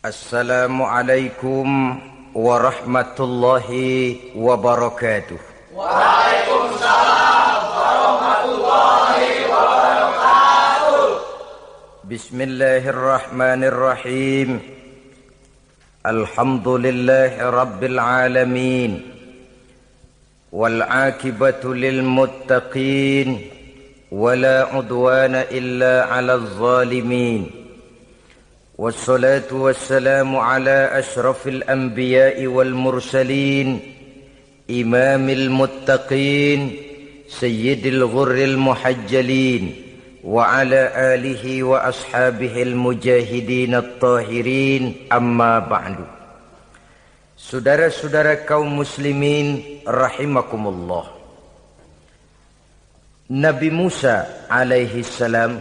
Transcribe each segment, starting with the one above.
Assalamualaikum warahmatullahi wabarakatuh. Waalaikumsalam warahmatullahi wabarakatuh. Bismillahirrahmanirrahim. Alhamdulillahi rabbil alamin. Wal aqibatu lil muttaqin. Wala udwana illa 'alal zalimin. والصلاة والسلام على أشرف الأنبياء والمرسلين إمام المتقين سيد الغر المحجلين وعلى آله وأصحابه المجاهدين الطاهرين أما بعد. Saudara-saudara kaum muslimin rahimakumullah. Nabi Musa alaihi salam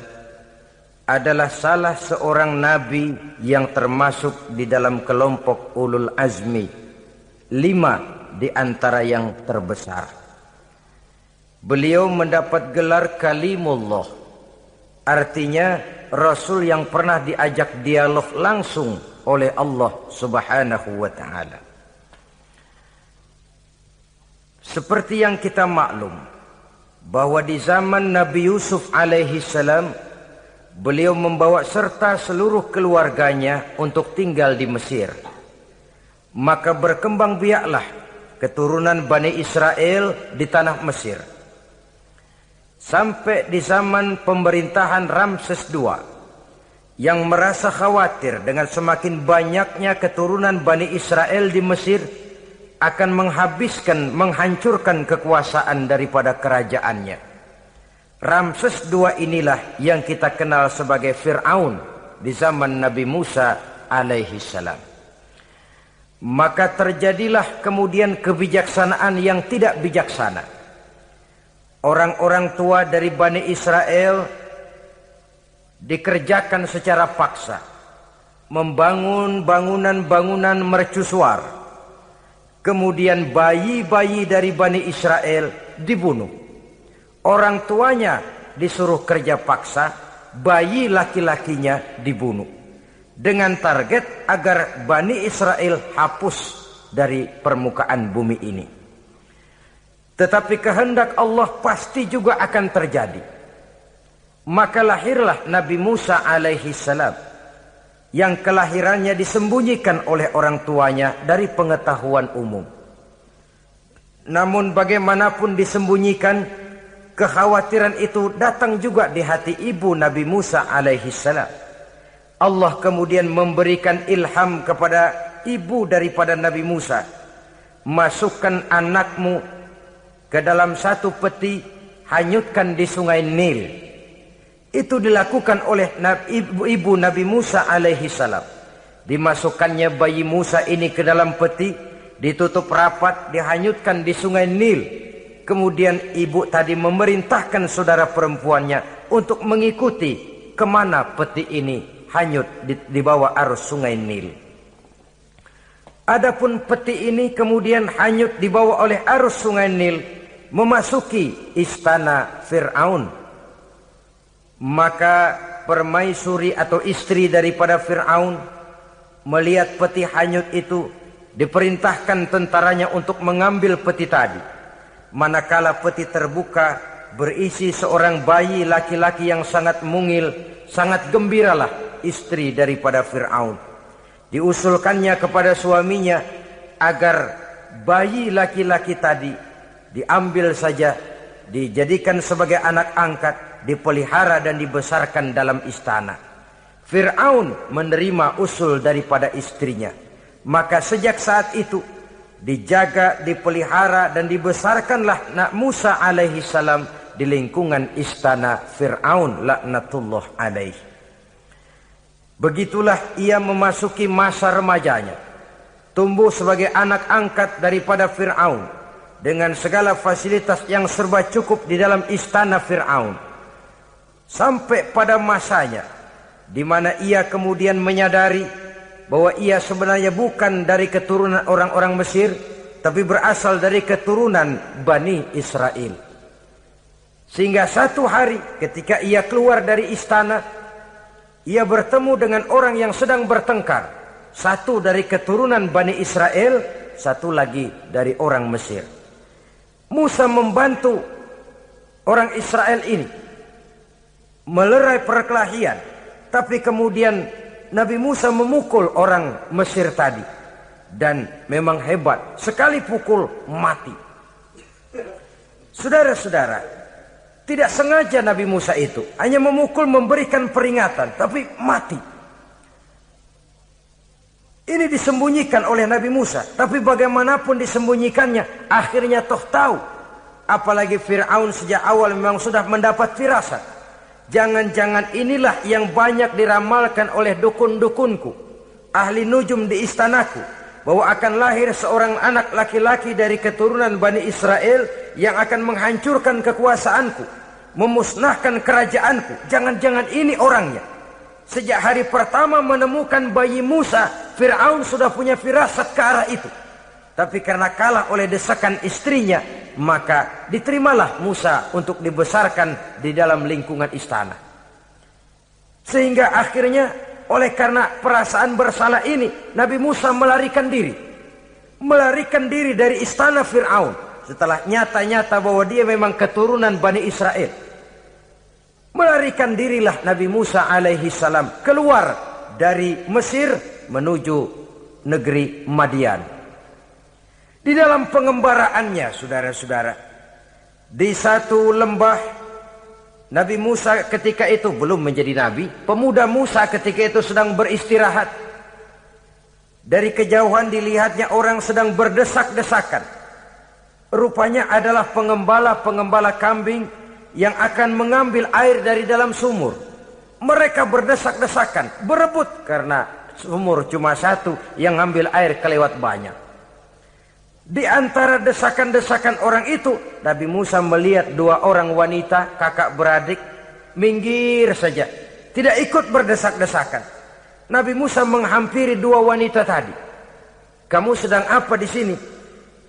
adalah salah seorang nabi yang termasuk di dalam kelompok ulul azmi, 5 di antara yang terbesar. Beliau mendapat gelar kalimullah, artinya rasul yang pernah diajak dialog langsung oleh Allah Subhanahu wa taala. Seperti yang kita maklum bahwa di zaman Nabi Yusuf alaihi salam, beliau membawa serta seluruh keluarganya untuk tinggal di Mesir. Maka berkembang biaklah keturunan Bani Israel di tanah Mesir. Sampai di zaman pemerintahan Ramses II yang merasa khawatir dengan semakin banyaknya keturunan Bani Israel di Mesir akan menghancurkan kekuasaan daripada kerajaannya. Ramses II inilah yang kita kenal sebagai Fir'aun di zaman Nabi Musa alaihi salam. Maka terjadilah kemudian kebijaksanaan yang tidak bijaksana. Orang-orang tua dari Bani Israel dikerjakan secara paksa, membangun bangunan-bangunan mercusuar. Kemudian bayi-bayi dari Bani Israel dibunuh. Orang tuanya disuruh kerja paksa, bayi laki-lakinya dibunuh. Dengan target agar Bani Israel hapus dari permukaan bumi ini. Tetapi kehendak Allah pasti juga akan terjadi. Maka lahirlah Nabi Musa alaihi salam, yang kelahirannya disembunyikan oleh orang tuanya dari pengetahuan umum. Namun bagaimanapun disembunyikan, kekhawatiran itu datang juga di hati ibu Nabi Musa alaihi salam. Allah kemudian memberikan ilham kepada ibu daripada Nabi Musa. Masukkan anakmu ke dalam satu peti, hanyutkan di sungai Nil. Itu dilakukan oleh ibu Nabi Musa alaihi salam. Dimasukkannya bayi Musa ini ke dalam peti, ditutup rapat, dihanyutkan di sungai Nil. Kemudian ibu tadi memerintahkan saudara perempuannya untuk mengikuti kemana peti ini hanyut di bawah arus sungai Nil. Adapun peti ini kemudian hanyut dibawa oleh arus sungai Nil, memasuki istana Fir'aun. Maka permaisuri atau istri daripada Fir'aun melihat peti hanyut itu, diperintahkan tentaranya untuk mengambil peti tadi. Manakala peti terbuka, berisi seorang bayi laki-laki yang sangat mungil, sangat gembiralah istri daripada Fir'aun. Diusulkannya kepada suaminya agar bayi laki-laki tadi diambil saja, dijadikan sebagai anak angkat, dipelihara dan dibesarkan dalam istana. Fir'aun menerima usul daripada istrinya. Maka sejak saat itu dijaga, dipelihara dan dibesarkanlah Nabi Musa alaihi salam di lingkungan istana Fir'aun laknatullah alaihi. Begitulah ia memasuki masa remajanya, tumbuh sebagai anak angkat daripada Fir'aun dengan segala fasilitas yang serba cukup di dalam istana Fir'aun. Sampai pada masanya di mana ia kemudian menyadari bahwa ia sebenarnya bukan dari keturunan orang-orang Mesir, tapi berasal dari keturunan Bani Israel. Sehingga satu hari ketika ia keluar dari istana, ia bertemu dengan orang yang sedang bertengkar Satu dari keturunan Bani Israel, satu lagi dari orang Mesir. Musa membantu orang Israel ini melerai perkelahian, tapi kemudian Nabi Musa memukul orang Mesir tadi, dan memang hebat, sekali pukul mati. Saudara-saudara, tidak sengaja Nabi Musa itu hanya memukul, memberikan peringatan, tapi mati. Ini disembunyikan oleh Nabi Musa, tapi bagaimanapun disembunyikannya, akhirnya toh tahu. Apalagi Fir'aun sejak awal memang sudah mendapat firasat. Jangan-jangan inilah yang banyak diramalkan oleh dukun-dukunku, ahli nujum di istanaku, bahwa akan lahir seorang anak laki-laki dari keturunan Bani Israel yang akan menghancurkan kekuasaanku, memusnahkan kerajaanku. Jangan-jangan ini orangnya. Sejak hari pertama menemukan bayi Musa, Fir'aun sudah punya firasat ke arah itu. Tapi karena kalah oleh desakan istrinya, maka diterimalah Musa untuk dibesarkan di dalam lingkungan istana. Sehingga akhirnya oleh karena perasaan bersalah ini, Nabi Musa melarikan diri. Melarikan diri dari istana Fir'aun. Setelah nyata-nyata bahwa dia memang keturunan Bani Israel. Melarikan dirilah Nabi Musa alaihi salam keluar dari Mesir menuju negeri Madian. Di dalam pengembaraannya, saudara-saudara, di satu lembah, Nabi Musa ketika itu belum menjadi nabi. Pemuda Musa ketika itu sedang beristirahat. Dari kejauhan dilihatnya orang sedang berdesak-desakan. Rupanya adalah pengembala-pengembala kambing yang akan mengambil air dari dalam sumur. Mereka berdesak-desakan, berebut karena sumur cuma satu, yang ngambil air kelewat banyak. Di antara desakan-desakan orang itu, Nabi Musa melihat dua orang wanita kakak beradik minggir saja, tidak ikut berdesak-desakan. Nabi Musa menghampiri dua wanita tadi. Kamu sedang apa di sini?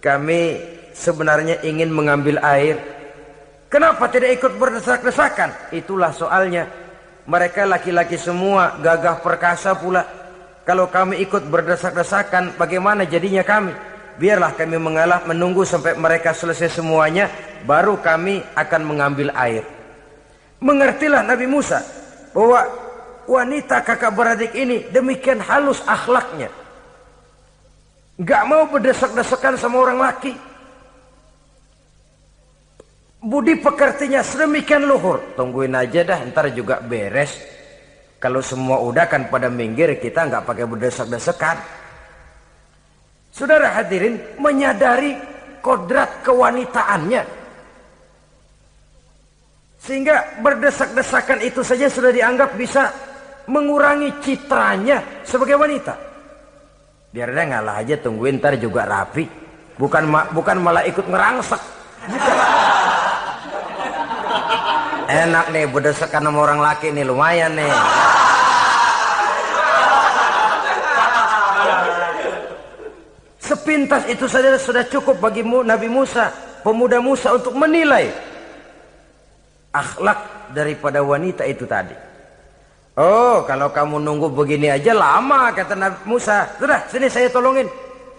Kami sebenarnya ingin mengambil air. Kenapa tidak ikut berdesak-desakan? Itulah soalnya. Mereka laki-laki semua, gagah perkasa pula. Kalau kami ikut berdesak-desakan, bagaimana jadinya kami? Biarlah kami mengalah menunggu sampai mereka selesai semuanya, baru kami akan mengambil air. Mengertilah Nabi Musa bahwa wanita kakak beradik ini demikian halus akhlaknya. Gak mau berdesak-desakan sama orang laki. Budi pekertinya sedemikian luhur. Tungguin aja dah, ntar juga beres. Kalau semua udah kan pada minggir, kita nggak pakai berdesak-desakan. Saudara hadirin, menyadari kodrat kewanitaannya, sehingga berdesak-desakan itu saja sudah dianggap bisa mengurangi citranya sebagai wanita. Biar dia ngalah aja, tungguin ntar juga rapi. Bukan malah ikut ngerangsek. Enak nih berdesakan sama orang laki nih, lumayan nih. Sepintas itu saja sudah cukup bagi Nabi Musa, pemuda Musa, untuk menilai akhlak daripada wanita itu tadi. Oh, kalau kamu nunggu begini aja lama, kata Nabi Musa. Sudah, sini saya tolongin.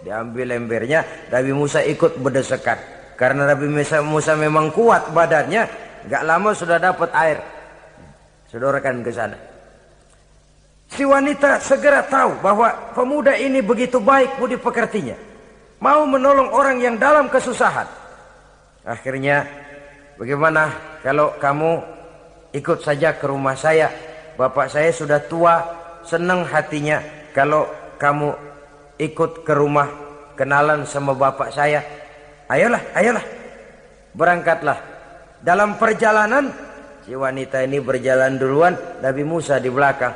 Diambil embernya, Nabi Musa ikut berdesakan. Karena Nabi Musa memang kuat badannya. Gak lama sudah dapat air. Sodorkan ke sana. Si wanita segera tahu bahwa pemuda ini begitu baik budi pekertinya, mau menolong orang yang dalam kesusahan. Akhirnya, bagaimana kalau kamu ikut saja ke rumah saya? Bapak saya sudah tua, senang hatinya kalau kamu ikut ke rumah, kenalan sama bapak saya. Ayolah, ayolah, berangkatlah. Dalam perjalanan, si wanita ini berjalan duluan, Nabi Musa di belakang.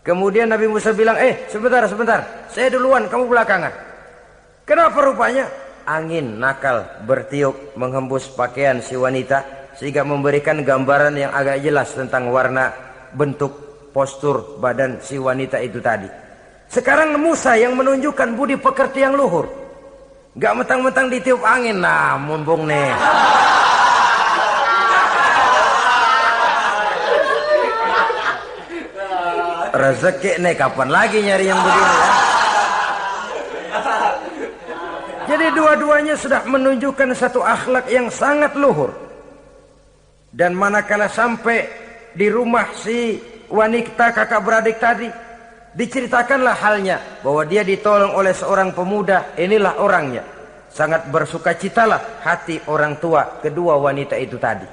Kemudian Nabi Musa bilang, sebentar, saya duluan, kamu belakangan. Kenapa rupanya? Angin nakal bertiup menghembus pakaian si wanita, sehingga memberikan gambaran yang agak jelas tentang warna, bentuk, postur badan si wanita itu tadi. Sekarang Musa yang menunjukkan budi pekerti yang luhur. Gak mentang-mentang ditiup angin, nah mumpung nih. Rezeki nih, kapan lagi nyari yang begini ya? Jadi dua-duanya sudah menunjukkan satu akhlak yang sangat luhur. Dan manakala sampai di rumah si wanita kakak beradik tadi, diceritakanlah halnya bahwa dia ditolong oleh seorang pemuda, inilah orangnya. Sangat bersukacitalah hati orang tua kedua wanita itu tadi.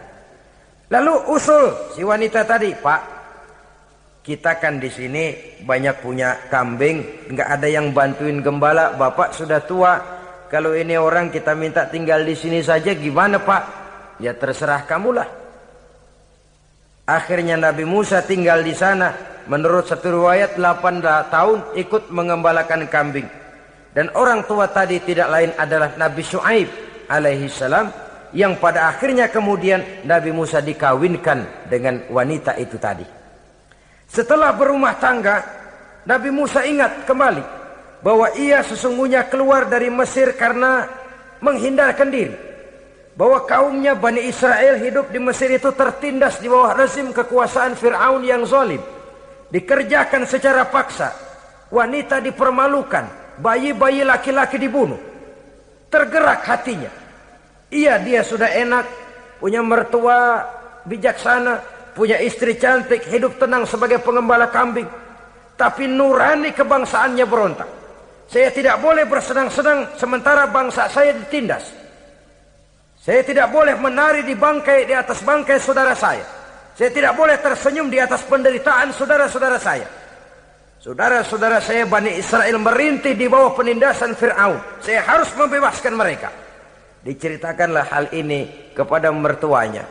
Lalu usul si wanita tadi, Pak, kita kan di sini banyak punya kambing, nggak ada yang bantuin gembala, Bapak sudah tua. Kalau ini orang kita minta tinggal di sini saja, gimana Pak? Ya terserah kamulah. Akhirnya Nabi Musa tinggal di sana. Menurut satu riwayat 8 tahun ikut mengembalakan kambing. Dan orang tua tadi tidak lain adalah Nabi Syuaib alaihi salam, yang pada akhirnya kemudian Nabi Musa dikawinkan dengan wanita itu tadi. Setelah berumah tangga, Nabi Musa ingat kembali bahwa ia sesungguhnya keluar dari Mesir karena menghindarkan diri. Bahwa kaumnya Bani Israel hidup di Mesir itu tertindas di bawah rezim kekuasaan Fir'aun yang zalim. Dikerjakan secara paksa, wanita dipermalukan, bayi-bayi laki-laki dibunuh. Tergerak hatinya. Dia sudah enak, punya mertua bijaksana, punya istri cantik, hidup tenang sebagai pengembala kambing. Tapi nurani kebangsaannya berontak. Saya tidak boleh bersenang-senang sementara bangsa saya ditindas. Saya tidak boleh menari di atas bangkai saudara saya. Saya tidak boleh tersenyum di atas penderitaan saudara-saudara saya. Saudara-saudara saya Bani Israel merintih di bawah penindasan Fir'aun. Saya harus membebaskan mereka. Diceritakanlah hal ini kepada mertuanya.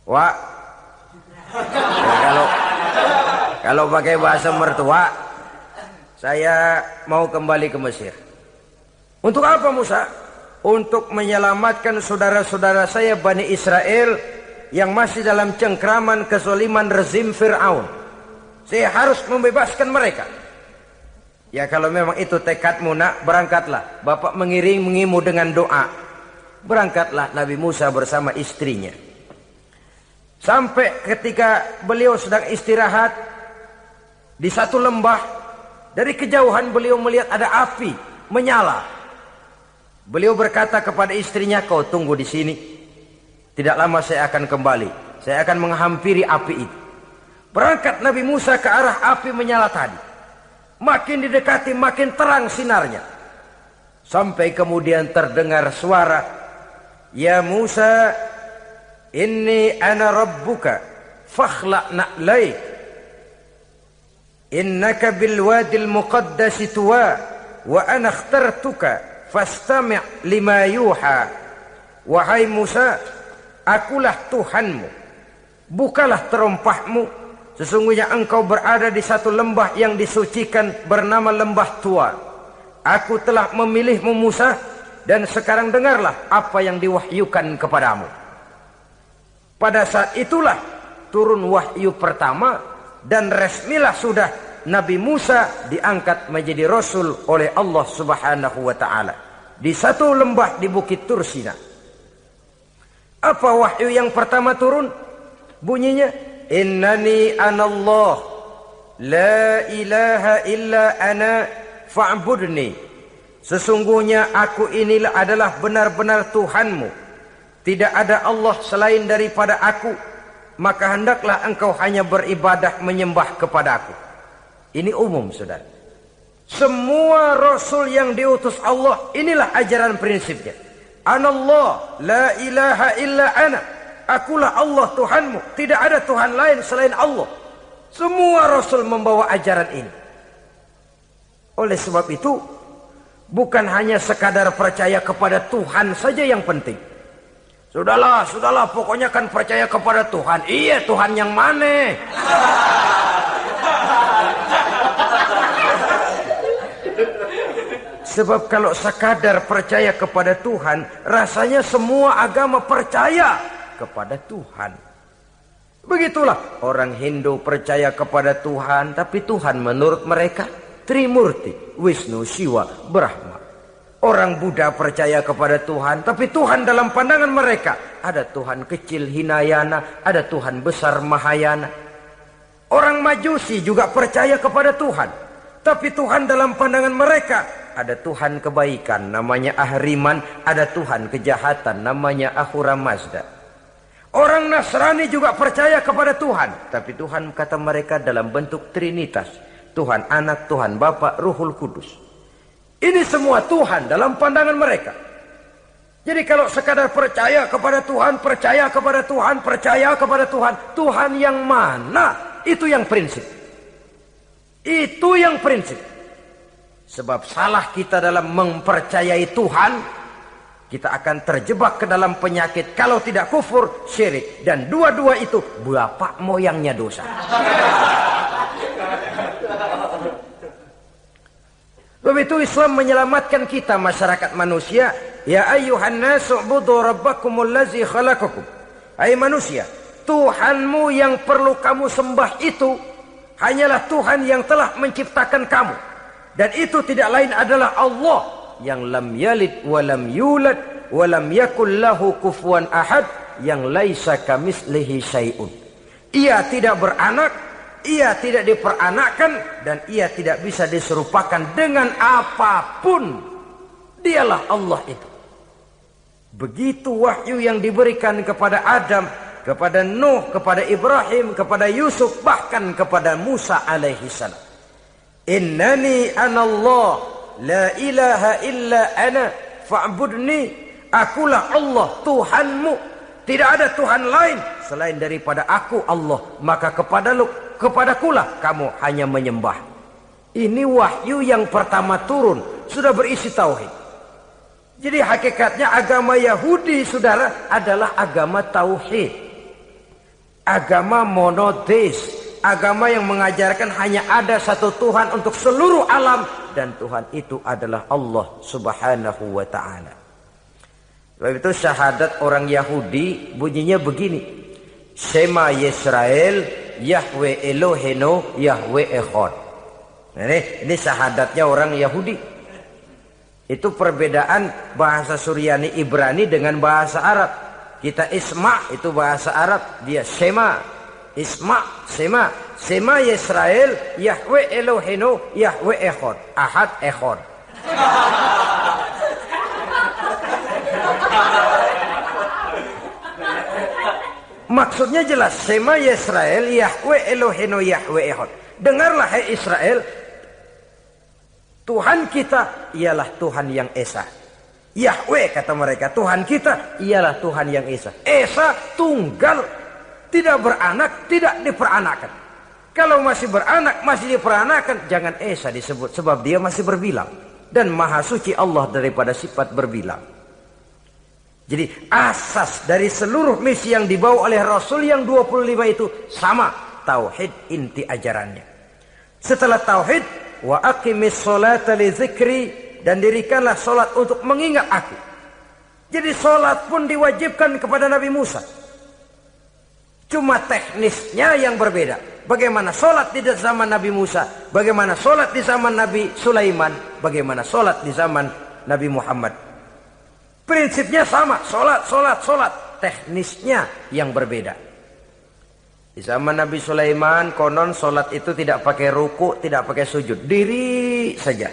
Wah, ya kalau pakai bahasa mertua, saya mau kembali ke Mesir. Untuk apa Musa? Untuk menyelamatkan saudara-saudara saya Bani Israel yang masih dalam cengkraman kezaliman rezim Fir'aun. Saya harus membebaskan mereka. Ya kalau memang itu tekadmu nak, berangkatlah. Bapak mengiringimu dengan doa. Berangkatlah Nabi Musa bersama istrinya. Sampai ketika beliau sedang istirahat di satu lembah, dari kejauhan beliau melihat ada api menyala. Beliau berkata kepada istrinya, kau tunggu di sini. Tidak lama saya akan kembali. Saya akan menghampiri api itu. Berangkat Nabi Musa ke arah api menyala tadi. Makin didekati makin terang sinarnya. Sampai kemudian terdengar suara, ya Musa, inni ana rabbuka fakhla' na'laik. Innaka bilwadil muqaddasi tuwa wa ana akhtartuka fastami' lima yuha. Wahai Musa, akulah Tuhanmu, bukalah terompahmu. Sesungguhnya engkau berada di satu lembah yang disucikan bernama lembah tua. Aku telah memilihmu Musa, dan sekarang dengarlah apa yang diwahyukan kepadamu. Pada saat itulah turun wahyu pertama, dan resmilah sudah Nabi Musa diangkat menjadi Rasul oleh Allah Subhanahu wa ta'ala. Di satu lembah di Bukit Tursina. Apa wahyu yang pertama turun? Bunyinya, innani anallah, la ilaha illa ana fa'budni. Sesungguhnya aku inilah adalah benar-benar Tuhanmu. Tidak ada Allah selain daripada aku. Maka hendaklah engkau hanya beribadah menyembah kepadaku. Ini umum saudara. Semua Rasul yang diutus Allah, inilah ajaran prinsipnya. Anallah, la ilaha illa ana. Akulah Allah Tuhanmu. Tidak ada Tuhan lain selain Allah. Semua Rasul membawa ajaran ini. Oleh sebab itu, bukan hanya sekadar percaya kepada Tuhan saja yang penting. Sudahlah, pokoknya kan percaya kepada Tuhan. Iya, Tuhan yang mana? Sebab kalau sekadar percaya kepada Tuhan, rasanya semua agama percaya kepada Tuhan. Begitulah orang Hindu percaya kepada Tuhan, tapi Tuhan menurut mereka Trimurti, Wisnu, Siwa, Brahma. Orang Buddha percaya kepada Tuhan, tapi Tuhan dalam pandangan mereka ada Tuhan kecil Hinayana, ada Tuhan besar Mahayana. Orang Majusi juga percaya kepada Tuhan, tapi Tuhan dalam pandangan mereka ada Tuhan kebaikan, namanya Ahriman. Ada Tuhan kejahatan, namanya Ahura Mazda. Orang Nasrani juga percaya kepada Tuhan. Tapi Tuhan kata mereka dalam bentuk Trinitas. Tuhan Anak, Tuhan Bapa, Ruhul Kudus. Ini semua Tuhan dalam pandangan mereka. Jadi kalau sekadar percaya kepada Tuhan, percaya kepada Tuhan, percaya kepada Tuhan. Tuhan yang mana? Itu yang prinsip. Itu yang prinsip. Sebab salah kita dalam mempercayai Tuhan, kita akan terjebak ke dalam penyakit. Kalau tidak kufur, syirik. Dan dua-dua itu bapak moyangnya dosa. Begitu Islam menyelamatkan kita masyarakat manusia. Ya ayyuhan nasu ubudu rabbakumul ladzi khalaqakum. Hai manusia, Tuhanmu yang perlu kamu sembah itu hanyalah Tuhan yang telah menciptakan kamu. Dan itu tidak lain adalah Allah yang lam yalid wa lam yulad wa lam yakul lahu kufuwan ahad, yang laisa kamislihi syai'un. Ia tidak beranak, ia tidak diperanakkan, dan ia tidak bisa diserupakan dengan apapun. Dialah Allah itu. Begitu wahyu yang diberikan kepada Adam, kepada Nuh, kepada Ibrahim, kepada Yusuf, bahkan kepada Musa alaihi salam. Innani anallah, la ilaha illa ana, fa'budni. Akulah Allah, Tuhanmu. Tidak ada Tuhan lain selain daripada aku Allah. Maka kepadakulah kamu hanya menyembah. Ini wahyu yang pertama turun, sudah berisi tauhid. Jadi hakikatnya agama Yahudi, saudara, adalah agama tauhid. Agama monoteis. Agama yang mengajarkan hanya ada satu Tuhan untuk seluruh alam. Dan Tuhan itu adalah Allah subhanahu wa ta'ala. Sebab itu syahadat orang Yahudi bunyinya begini. Shema Yisrael, Yahweh Elohenu, Yahweh Echad. Ini syahadatnya orang Yahudi. Itu perbedaan bahasa Suryani Ibrani dengan bahasa Arab. Kita Isma itu bahasa Arab, dia Shema. Isma, Sema. Sema Yisrael, Yahweh Elohenu, Yahweh Echad. Ahad Echad. Maksudnya jelas. Sema Yisrael, Yahweh Elohenu, Yahweh Echad. Dengarlah hai Israel, Tuhan kita ialah Tuhan yang Esa. Yahweh kata mereka, Tuhan kita ialah Tuhan yang Esa. Esa tunggal, tidak beranak, tidak diperanakan. Kalau masih beranak, masih diperanakan, jangan Esa disebut, sebab dia masih berbilang. Dan maha suci Allah daripada sifat berbilang. Jadi asas dari seluruh misi yang dibawa oleh Rasul yang 25 itu sama. Tauhid inti ajarannya. Setelah tauhid, wa aqimis sholata li dzikri, dan dirikanlah solat untuk mengingat aku. Jadi solat pun diwajibkan kepada Nabi Musa. Cuma teknisnya yang berbeda. Bagaimana solat di zaman Nabi Musa, bagaimana solat di zaman Nabi Sulaiman, bagaimana solat di zaman Nabi Muhammad. Prinsipnya sama, solat. Teknisnya yang berbeda. Di zaman Nabi Sulaiman, konon solat itu tidak pakai ruku, tidak pakai sujud, diri saja.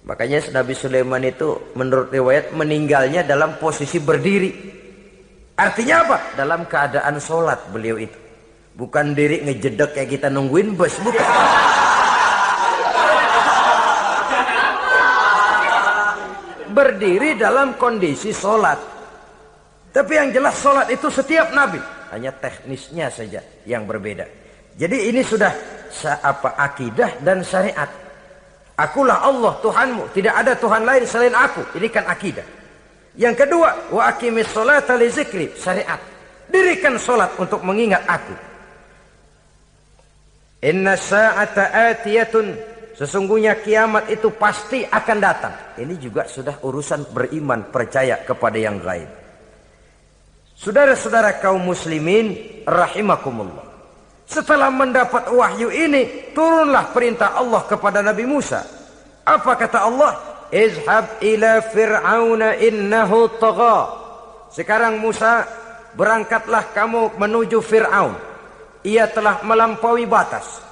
Makanya Nabi Sulaiman itu menurut riwayat meninggalnya dalam posisi berdiri. Artinya apa? Dalam keadaan sholat beliau itu. Bukan diri ngejedek kayak kita nungguin bus, bukan. Berdiri dalam kondisi sholat. Tapi yang jelas sholat itu setiap Nabi. Hanya teknisnya saja yang berbeda. Jadi ini sudah akidah dan syariat. Akulah Allah Tuhanmu, tidak ada Tuhan lain selain aku. Ini kan akidah. Yang kedua, wa aqimis sholata li dzikri, syariat. Dirikan solat untuk mengingat aku. Inna sa'ata atiyatun, sesungguhnya kiamat itu pasti akan datang. Ini juga sudah urusan beriman, percaya kepada yang gaib. Saudara-saudara kaum muslimin rahimakumullah. Setelah mendapat wahyu ini, turunlah perintah Allah kepada Nabi Musa. Apa kata Allah? Izhab ila fir'auna innahu tagha. Sekarang Musa, berangkatlah kamu menuju Fir'aun. Ia telah melampaui batas.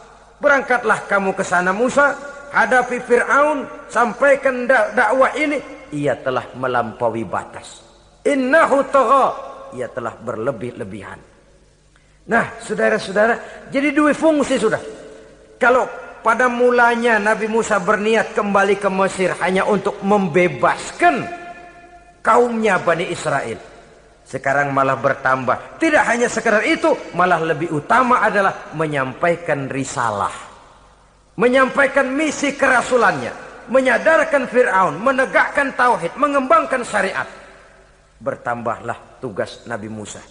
Berangkatlah kamu ke sana Musa, hadapi Fir'aun, sampaikan dakwah ini, ia telah melampaui batas. Innahu tagha, ia telah berlebih-lebihan. Nah, saudara-saudara, jadi dua fungsi sudah. Kalau pada mulanya Nabi Musa berniat kembali ke Mesir hanya untuk membebaskan kaumnya Bani Israel, sekarang malah bertambah. Tidak hanya sekedar itu, malah lebih utama adalah menyampaikan risalah, menyampaikan misi kerasulannya, menyadarkan Fir'aun, menegakkan tauhid, mengembangkan syariat. Bertambahlah tugas Nabi Musa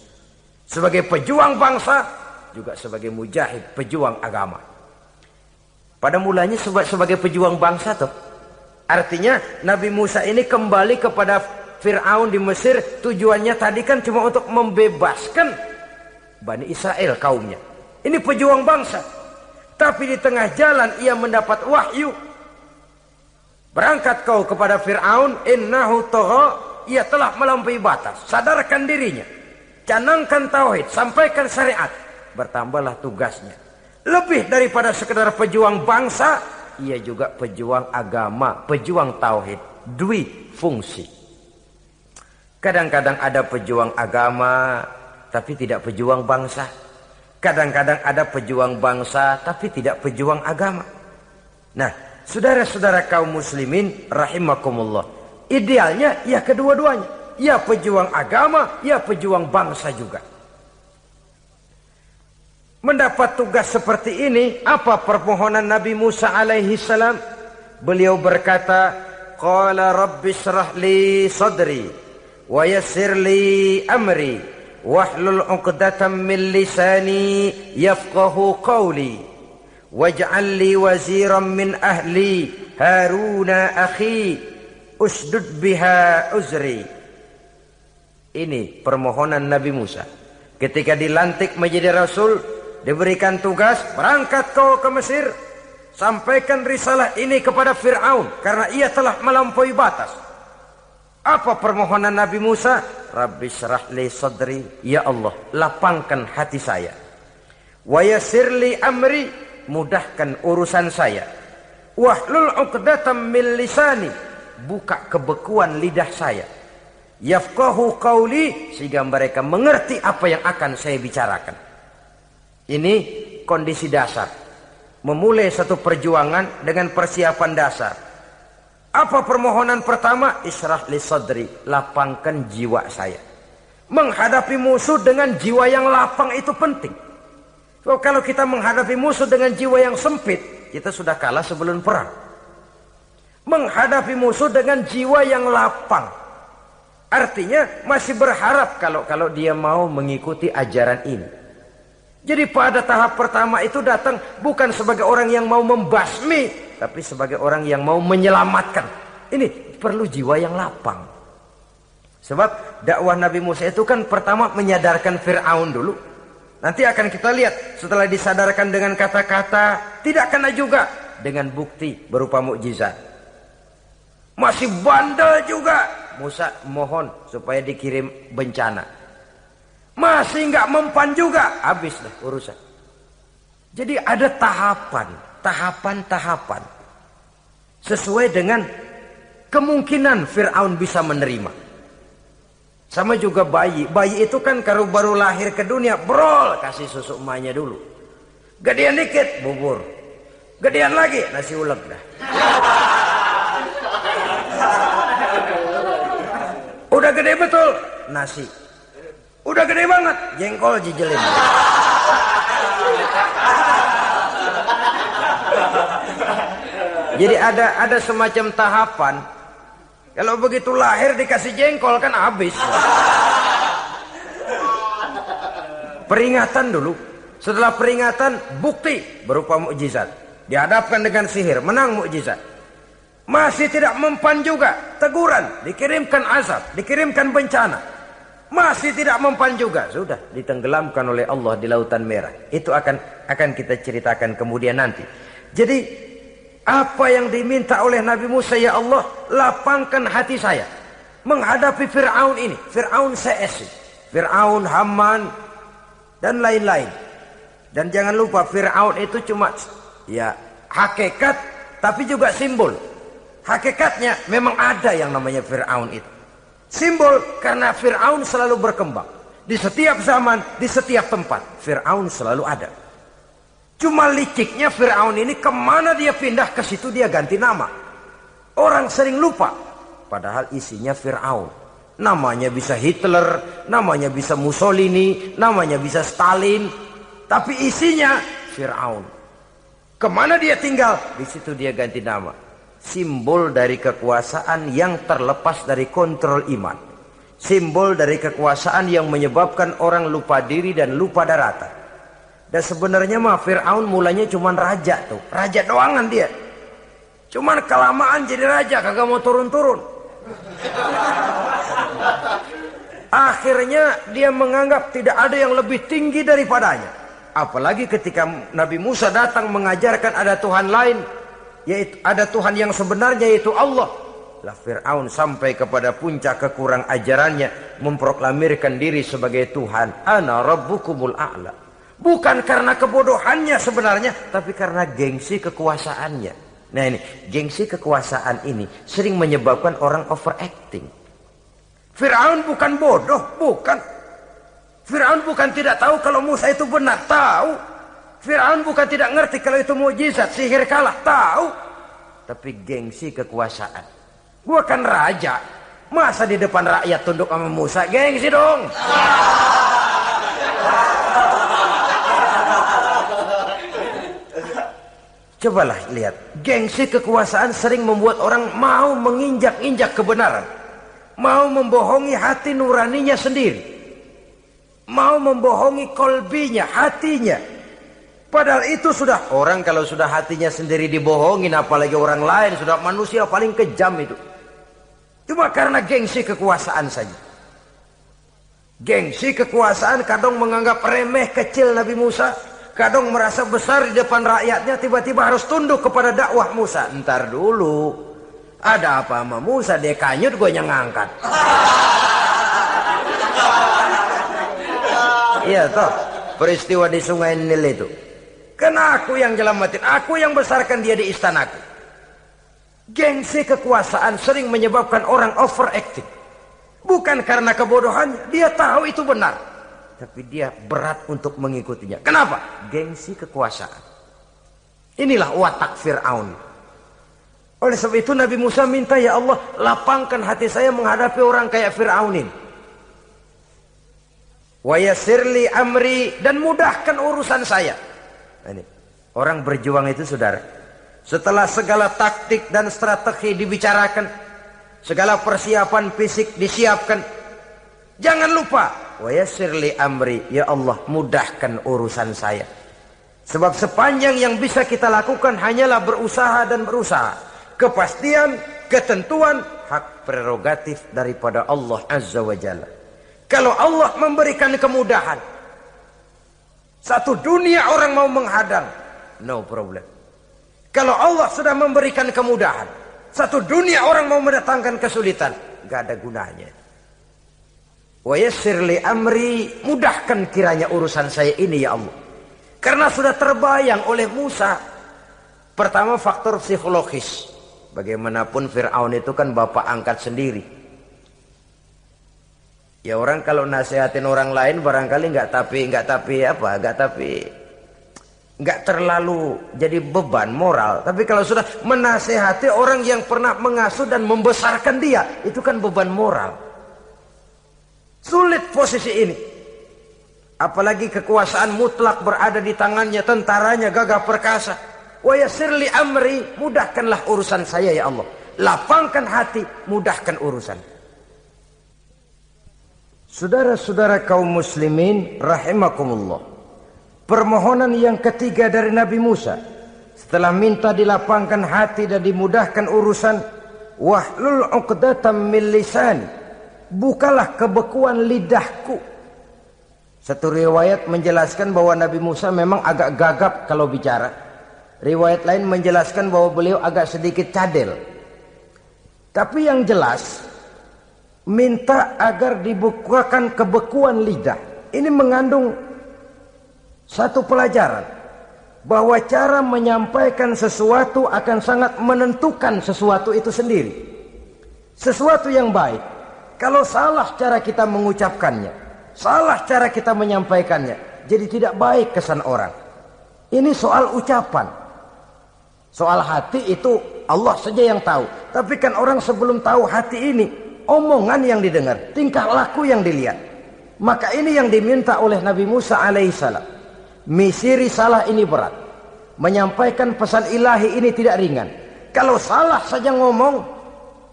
sebagai pejuang bangsa, juga sebagai mujahid, pejuang agama. Pada mulanya sebagai pejuang bangsa tuh. Artinya Nabi Musa ini kembali kepada Fir'aun di Mesir, tujuannya tadi kan cuma untuk membebaskan Bani Israel kaumnya. Ini pejuang bangsa. Tapi di tengah jalan ia mendapat wahyu. Berangkat kau kepada Fir'aun, innahu tagha, ia telah melampaui batas. Sadarkan dirinya, canangkan tauhid, sampaikan syariat. Bertambahlah tugasnya. Lebih daripada sekedar pejuang bangsa, ia juga pejuang agama, pejuang tauhid. Dwi fungsi. Kadang-kadang ada pejuang agama tapi tidak pejuang bangsa. Kadang-kadang ada pejuang bangsa tapi tidak pejuang agama. Nah, saudara-saudara kaum muslimin rahimakumullah, idealnya ya kedua-duanya. Ya pejuang agama, ya pejuang bangsa juga. Mendapat tugas seperti ini, apa permohonan Nabi Musa alaihi salam? Beliau berkata, qala rabbi shrah li sadri wa yassir li amri wahlul 'uqdatam min lisani yafqahu qawli waj'al li waziran min ahli Haruna akhi usdud biha uzri. Ini permohonan Nabi Musa ketika dilantik menjadi rasul. Diberikan tugas, berangkat kau ke Mesir, sampaikan risalah ini kepada Fir'aun, karena ia telah melampaui batas. Apa permohonan Nabi Musa? Rabbi syrah li sadri, ya Allah, lapangkan hati saya. Wa yassir li amri, mudahkan urusan saya. Wahlul 'uqdatam min lisani, buka kebekuan lidah saya. Yafqahu qawli, sehingga mereka mengerti apa yang akan saya bicarakan. Ini kondisi dasar. Memulai satu perjuangan dengan persiapan dasar. Apa permohonan pertama? Isyrah li sadri, lapangkan jiwa saya. Menghadapi musuh dengan jiwa yang lapang itu penting. So, kalau kita menghadapi musuh dengan jiwa yang sempit, kita sudah kalah sebelum perang. Menghadapi musuh dengan jiwa yang lapang, artinya masih berharap kalau dia mau mengikuti ajaran ini. Jadi pada tahap pertama itu datang bukan sebagai orang yang mau membasmi, tapi sebagai orang yang mau menyelamatkan. Ini perlu jiwa yang lapang. Sebab dakwah Nabi Musa itu kan pertama menyadarkan Fir'aun dulu. Nanti akan kita lihat setelah disadarkan dengan kata-kata, tidak kena juga dengan bukti berupa mukjizat. Masih bandel juga. Musa mohon supaya dikirim bencana. Masih nggak mempan juga, habis deh urusan. Jadi ada tahapan sesuai dengan kemungkinan Fir'aun bisa menerima. Sama juga bayi itu kan kalau baru lahir ke dunia, brol, kasih susu emaknya dulu. Gedean dikit, bubur. Gedean lagi, nasi ulek dah. Udah gede betul, nasi. Udah gede banget, jengkol jijelin. Jadi ada semacam tahapan. Kalau begitu lahir dikasih jengkol kan habis. Peringatan dulu. Setelah peringatan, bukti berupa mukjizat. Dihadapkan dengan sihir, menang mukjizat. Masih tidak mempan juga, teguran, dikirimkan azab, dikirimkan bencana. Masih tidak mempan juga, sudah ditenggelamkan oleh Allah di Lautan Merah. Itu akan kita ceritakan kemudian nanti. Jadi apa yang diminta oleh Nabi Musa, ya Allah, lapangkan hati saya menghadapi Fir'aun ini. Fir'aun CS, Fir'aun, Haman, dan lain-lain. Dan jangan lupa Fir'aun itu cuma ya hakikat tapi juga simbol. Hakikatnya memang ada yang namanya Fir'aun itu. Simbol karena Fir'aun selalu berkembang. Di setiap zaman, di setiap tempat, Fir'aun selalu ada. Cuma liciknya Fir'aun ini kemana dia pindah, ke situ dia ganti nama. Orang sering lupa, padahal isinya Fir'aun. Namanya bisa Hitler, namanya bisa Mussolini, namanya bisa Stalin, tapi isinya Fir'aun. Kemana dia tinggal, di situ dia ganti nama. Simbol dari kekuasaan yang terlepas dari kontrol iman. Simbol dari kekuasaan yang menyebabkan orang lupa diri dan lupa daratan. Dan sebenarnya mah Fir'aun mulanya cuman raja tuh. Raja doangan dia. Cuman kelamaan jadi raja, kagak mau turun-turun. Akhirnya dia menganggap tidak ada yang lebih tinggi daripadanya. Apalagi ketika Nabi Musa datang mengajarkan ada Tuhan lain, yaitu ada Tuhan yang sebenarnya, yaitu Allah. Lah Fir'aun sampai kepada puncak kekurang ajarannya, memproklamirkan diri sebagai Tuhan. Ana rabbukumul a'la. Bukan karena kebodohannya sebenarnya, tapi karena gengsi kekuasaannya. Nah ini, gengsi kekuasaan ini sering menyebabkan orang overacting. Fir'aun bukan bodoh, bukan. Fir'aun bukan tidak tahu kalau Musa itu benar, tahu. Fir'aun bukan tidak ngerti kalau itu mukjizat, sihir kalah, tahu. Tapi gengsi kekuasaan. Gua kan raja, masa di depan rakyat tunduk sama Musa? Gengsi dong. Cobalah lihat, gengsi kekuasaan sering membuat orang mau menginjak-injak kebenaran, mau membohongi hati nuraninya sendiri, mau membohongi kolbinya, hatinya. Padahal itu sudah, orang kalau sudah hatinya sendiri dibohongin, apalagi orang lain, sudah manusia paling kejam itu. Cuma karena gengsi kekuasaan saja. Gengsi kekuasaan kadang menganggap remeh kecil Nabi Musa, kadang merasa besar di depan rakyatnya, tiba-tiba harus tunduk kepada dakwah Musa. Ntar dulu, ada apa sama Musa? Dia kanyut, gue yang ngangkat. Iya toh, peristiwa di Sungai Nil itu. Karena aku yang nyelamatin, aku yang besarkan dia di istanaku. Gengsi kekuasaan sering menyebabkan orang overacting. Bukan karena kebodohannya, dia tahu itu benar, tapi dia berat untuk mengikutinya. Kenapa? Gengsi kekuasaan. Inilah watak Fir'aun. Oleh sebab itu Nabi Musa minta, ya Allah, lapangkan hati saya menghadapi orang kayak Fir'aun ini. Wa yassirli amri, dan mudahkan urusan saya. Ini orang berjuang itu, saudara, setelah segala taktik dan strategi dibicarakan, segala persiapan fisik disiapkan, jangan lupa wa yassirli amri, ya Allah, mudahkan urusan saya. Sebab sepanjang yang bisa kita lakukan hanyalah berusaha dan berusaha. Kepastian, ketentuan, hak prerogatif daripada Allah Azza wa Jalla. Kalau Allah memberikan kemudahan, satu dunia orang mau menghadang, no problem. Kalau Allah sudah memberikan kemudahan, satu dunia orang mau mendatangkan kesulitan, gak ada gunanya. Wa yassirli amri, mudahkan kiranya urusan saya ini ya Allah. Karena sudah terbayang oleh Musa. Pertama, faktor psikologis. Bagaimanapun Fir'aun itu kan bapak angkat sendiri. Ya orang kalau nasihatin orang lain barangkali nggak terlalu jadi beban moral. Tapi kalau sudah menasehati orang yang pernah mengasuh dan membesarkan dia, itu kan beban moral. Sulit posisi ini. Apalagi kekuasaan mutlak berada di tangannya, tentaranya gagah perkasa. Wa yassirli amri, mudahkanlah urusan saya ya Allah. Lapangkan hati, mudahkan urusan. Saudara-saudara kaum muslimin rahimakumullah. Permohonan yang ketiga dari Nabi Musa, setelah minta dilapangkan hati dan dimudahkan urusan, wahlul 'uqdatam min lisani, bukalah kebekuan lidahku. Satu riwayat menjelaskan bahwa Nabi Musa memang agak gagap kalau bicara. Riwayat lain menjelaskan bahwa beliau agak sedikit cadel. Tapi yang jelas, minta agar dibukakan kebekuan lidah. Ini mengandung satu pelajaran. bahwa cara menyampaikan sesuatu akan sangat menentukan sesuatu itu sendiri. Sesuatu yang baik, kalau salah cara kita mengucapkannya, salah cara kita menyampaikannya, jadi tidak baik kesan orang. Ini soal ucapan. Soal hati itu Allah saja yang tahu. Tapi kan orang sebelum tahu hati ini, omongan yang didengar, tingkah laku yang dilihat. Maka ini yang diminta oleh Nabi Musa alaihissalam. Misi risalah ini berat. Menyampaikan pesan ilahi ini tidak ringan. Kalau salah saja ngomong,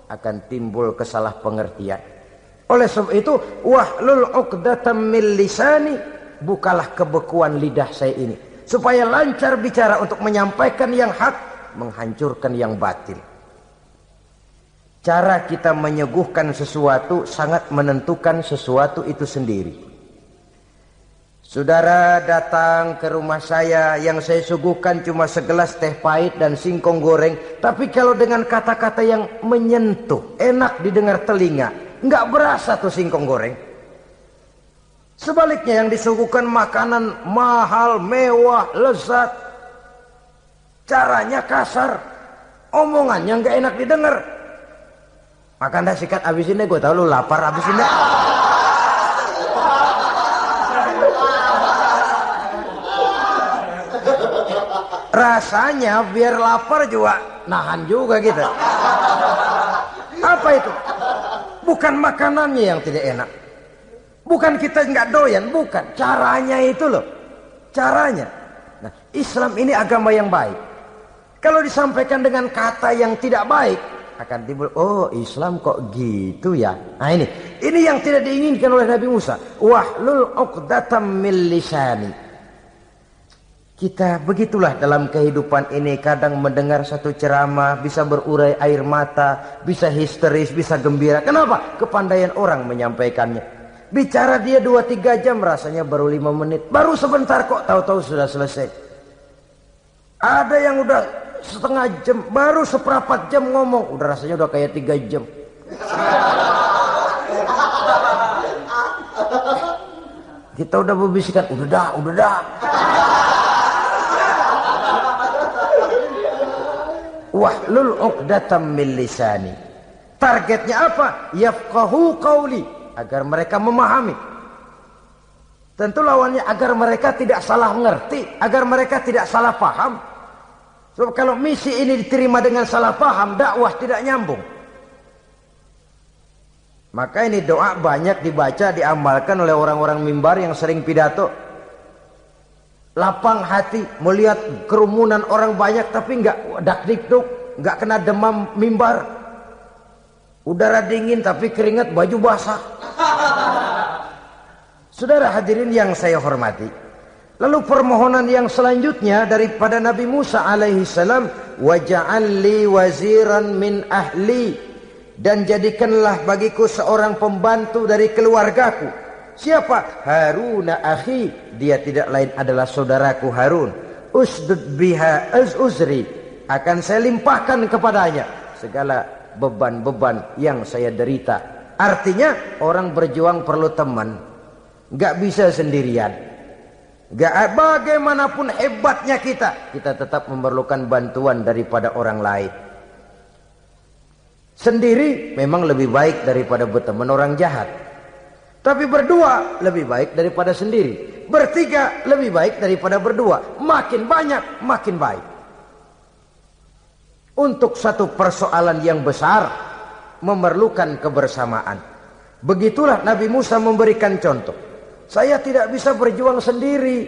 akan timbul kesalah pengertian. Oleh sebab itu, wahlul 'uqdatam min lisani, bukalah kebekuan lidah saya ini, supaya lancar bicara untuk menyampaikan yang hak, menghancurkan yang batil. Cara kita menyuguhkan sesuatu sangat menentukan sesuatu itu sendiri. Saudara datang ke rumah saya, yang saya suguhkan cuma segelas teh pahit dan singkong goreng. Tapi kalau dengan kata-kata yang menyentuh, enak didengar telinga, nggak berasa tuh singkong goreng. Sebaliknya yang disuguhkan makanan mahal, mewah, lezat, caranya kasar, omongannya nggak enak didengar. Makan dah sikat abisin deh, gue tau lu lapar, abisin deh. Rasanya biar lapar juga nahan juga gitu. Apa itu? Bukan makanannya yang tidak enak, bukan kita nggak doyan, bukan caranya itu loh, caranya. Nah, Islam ini agama yang baik. Kalau disampaikan dengan kata yang tidak baik, akan timbul, oh Islam kok gitu ya. Nah ini yang tidak diinginkan oleh Nabi Musa. Wahlul 'uqdatam min lisani. Kita begitulah dalam kehidupan ini, kadang mendengar satu ceramah bisa berurai air mata, bisa histeris, bisa gembira. Kenapa? Kepandaian orang menyampaikannya. Bicara dia 2-3 jam, rasanya baru 5 menit. Baru sebentar kok, tahu-tahu sudah selesai. Ada yang udah setengah jam, baru seperempat jam ngomong, udah rasanya udah kayak 3 jam. Kita udah berbisikkan, udah dah. Wahlul 'uqdatam min lisani. Targetnya apa? Yafqahu qauli, agar mereka memahami. Tentu lawannya agar mereka tidak salah mengerti, agar mereka tidak salah paham. Sebab kalau misi ini diterima dengan salah paham, dakwah tidak nyambung. Maka ini doa banyak dibaca, diamalkan oleh orang-orang mimbar yang sering pidato. Lapang hati melihat kerumunan orang banyak, tapi nggak dak-dikduk, nggak kena demam mimbar. Udara dingin tapi keringat, baju basah. Saudara hadirin yang saya hormati, lalu permohonan yang selanjutnya daripada Nabi Musa alaihi salam, waj'al li waziran min ahli, dan jadikanlah bagiku seorang pembantu dari keluargaku. Siapa? Haruna akhi, dia tidak lain adalah saudaraku Harun. Usdud biha az-uzri, akan saya limpahkan kepadanya segala beban-beban yang saya derita. Artinya orang berjuang perlu teman, nggak bisa sendirian. Nggak, bagaimanapun hebatnya kita tetap memerlukan bantuan daripada orang lain. Sendiri memang lebih baik daripada berteman orang jahat. Tapi berdua lebih baik daripada sendiri. Bertiga lebih baik daripada berdua. Makin banyak, makin baik. Untuk satu persoalan yang besar, memerlukan kebersamaan. Begitulah Nabi Musa memberikan contoh. Saya tidak bisa berjuang sendiri.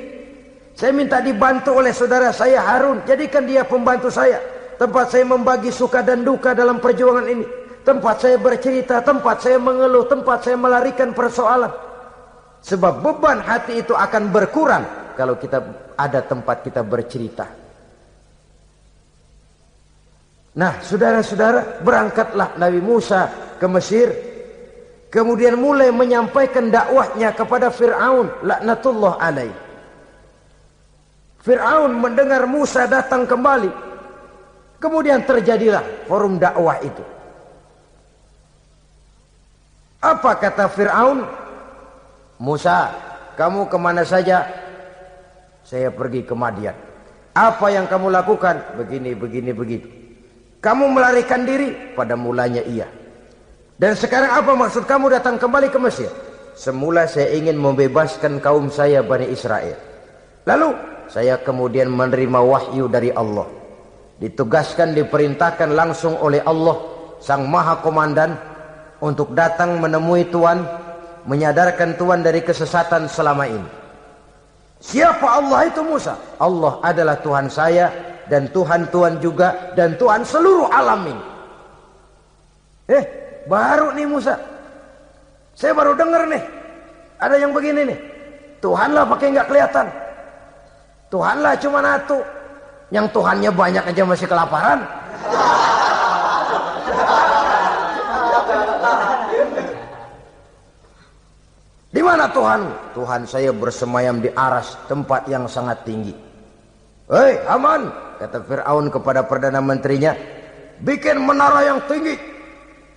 Saya minta dibantu oleh saudara saya Harun. Jadikan dia pembantu saya. Tempat saya membagi suka dan duka dalam perjuangan ini. Tempat saya bercerita, tempat saya mengeluh, tempat saya melarikan persoalan. Sebab beban hati itu akan berkurang kalau kita ada tempat kita bercerita. Nah, saudara-saudara, berangkatlah Nabi Musa ke Mesir. Kemudian mulai menyampaikan dakwahnya kepada Fir'aun, laknatullah alaih. Fir'aun mendengar Musa datang kembali. Kemudian terjadilah forum dakwah itu. Apa kata Fir'aun? Musa, kamu kemana saja? Saya pergi ke Madian. Apa yang kamu lakukan? Begini, begini, begitu. Kamu melarikan diri? Pada mulanya iya. Dan sekarang apa maksud kamu datang kembali ke Mesir? Semula saya ingin membebaskan kaum saya Bani Israel. Lalu saya kemudian menerima wahyu dari Allah. Ditugaskan, diperintahkan langsung oleh Allah, Sang Maha Komandan, untuk datang menemui Tuhan, menyadarkan Tuhan dari kesesatan selama ini. Siapa Allah itu Musa? Allah adalah Tuhan saya dan Tuhan-Tuhan juga dan Tuhan seluruh alam ini. Baru nih Musa. Saya baru dengar nih. Ada yang begini nih. Tuhanlah pakai nggak kelihatan. Tuhanlah cuma satu. Yang Tuhannya banyak aja masih kelaparan. Di mana Tuhan? Tuhan saya bersemayam di aras, tempat yang sangat tinggi. Hei Haman, kata Fir'aun kepada Perdana Menterinya, bikin menara yang tinggi.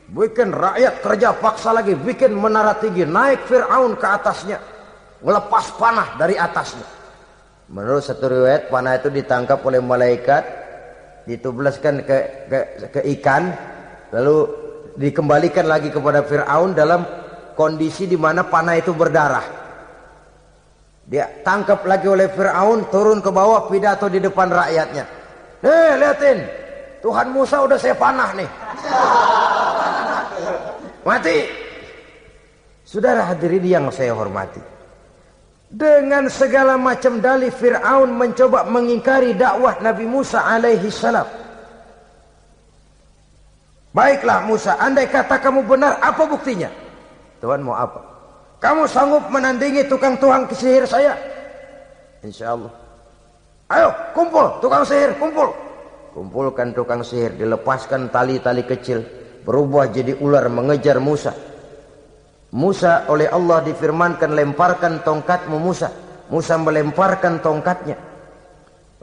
Bikin rakyat kerja paksa lagi, bikin menara tinggi. Naik Fir'aun ke atasnya, melepas panah dari atasnya. Menurut satu riwayat, panah itu ditangkap oleh malaikat, ditublaskan ke ikan, lalu dikembalikan lagi kepada Fir'aun dalam kondisi di mana panah itu berdarah. Dia tangkap lagi oleh Fir'aun, turun ke bawah, pidato di depan rakyatnya. Lihatin, Tuhan Musa udah saya panah nih. Mati. Saudara hadirin yang saya hormati, dengan segala macam dalih Fir'aun mencoba mengingkari dakwah Nabi Musa alaihi salam. Baiklah Musa, andai kata kamu benar, apa buktinya? Tuhan mau apa? Kamu sanggup menandingi tukang sihir saya? Insya Allah. Ayo kumpul tukang sihir, kumpul. Kumpulkan tukang sihir, dilepaskan tali-tali kecil, berubah jadi ular mengejar Musa. Musa oleh Allah difirmankan, lemparkan tongkatmu Musa. Musa melemparkan tongkatnya.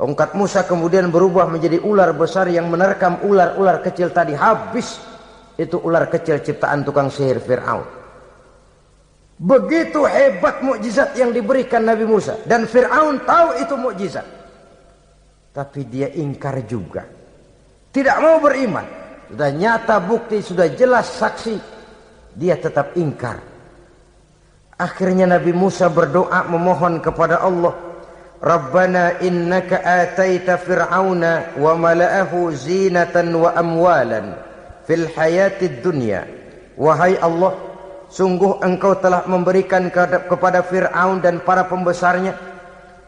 Tongkat Musa kemudian berubah menjadi ular besar yang menerkam ular-ular kecil tadi. Habis itu ular kecil ciptaan tukang sihir Fir'aun. Begitu hebat mukjizat yang diberikan Nabi Musa, dan Fir'aun tahu itu mukjizat, tapi dia ingkar juga, tidak mau beriman. Sudah nyata bukti, sudah jelas saksi, dia tetap ingkar. Akhirnya Nabi Musa berdoa memohon kepada Allah, Rabbana innaka ataita fir'auna wa mala'ahu zinatan wa amwalan fil hayatid dunya. Wahai Allah, sungguh engkau telah memberikan kepada Fir'aun dan para pembesarnya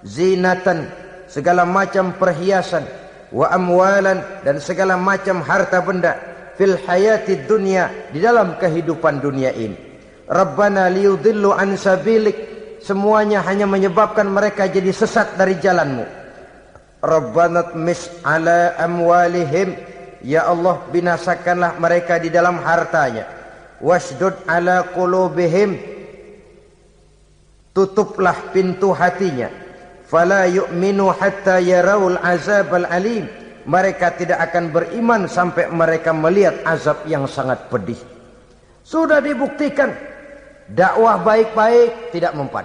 zinatan, segala macam perhiasan, wa amwalan, dan segala macam harta benda, fil hayatid dunya, di dalam kehidupan dunia ini. Rabbana liyudillu an sabilik, semuanya hanya menyebabkan mereka jadi sesat dari jalanmu. Rabbana tmis ala amwalihim, ya Allah binasakanlah mereka di dalam hartanya. Wasdud ala qulubihim, tutuplah pintu hatinya. Fala yu'minu hatta yarawul azabal alim, mereka tidak akan beriman sampai mereka melihat azab yang sangat pedih. Sudah dibuktikan dakwah baik-baik tidak mempan,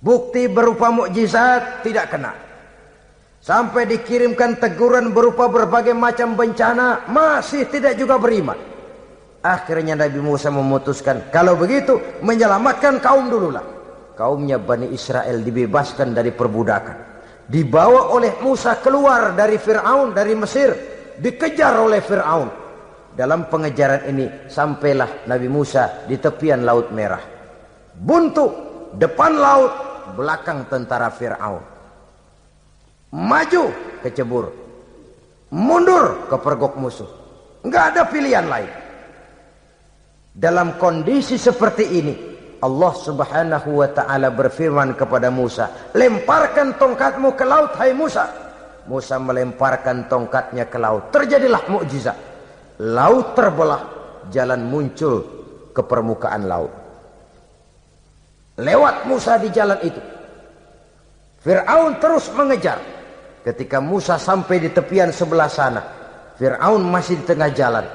bukti berupa mukjizat tidak kena, sampai dikirimkan teguran berupa berbagai macam bencana masih tidak juga beriman. Akhirnya Nabi Musa memutuskan, kalau begitu menyelamatkan kaum dululah. Kaumnya Bani Israel dibebaskan dari perbudakan, dibawa oleh Musa keluar dari Fir'aun, dari Mesir, dikejar oleh Fir'aun. Dalam pengejaran ini sampailah Nabi Musa di tepian Laut Merah. Buntu, depan laut, belakang tentara Fir'aun. Maju kecebur, mundur kepergok musuh, nggak ada pilihan lain. Dalam kondisi seperti ini, Allah Subhanahu wa ta'ala berfirman kepada Musa, lemparkan tongkatmu ke laut, hai Musa. Musa melemparkan tongkatnya ke laut. Terjadilah mukjizat. Laut terbelah, jalan muncul ke permukaan laut. Lewat Musa di jalan itu, Fir'aun terus mengejar. Ketika Musa sampai di tepian sebelah sana, Fir'aun masih di tengah jalan.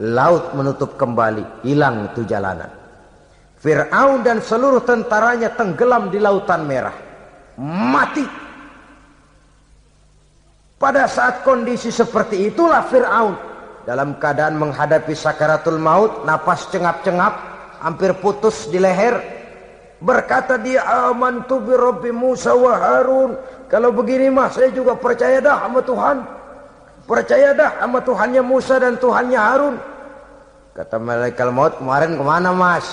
Laut menutup kembali, hilang itu jalanan. Fir'aun dan seluruh tentaranya tenggelam di Lautan Merah, mati. Pada saat kondisi seperti itulah Fir'aun dalam keadaan menghadapi sakaratul maut, napas cengap-cengap, hampir putus di leher, berkata dia, amantu bi Rabbi Musa wa Harun. Kalau begini mah saya juga percaya dah sama Tuhan. Percaya dah sama Tuhannya Musa dan Tuhannya Harun. Kata malaikat maut, kemarin kemana mas?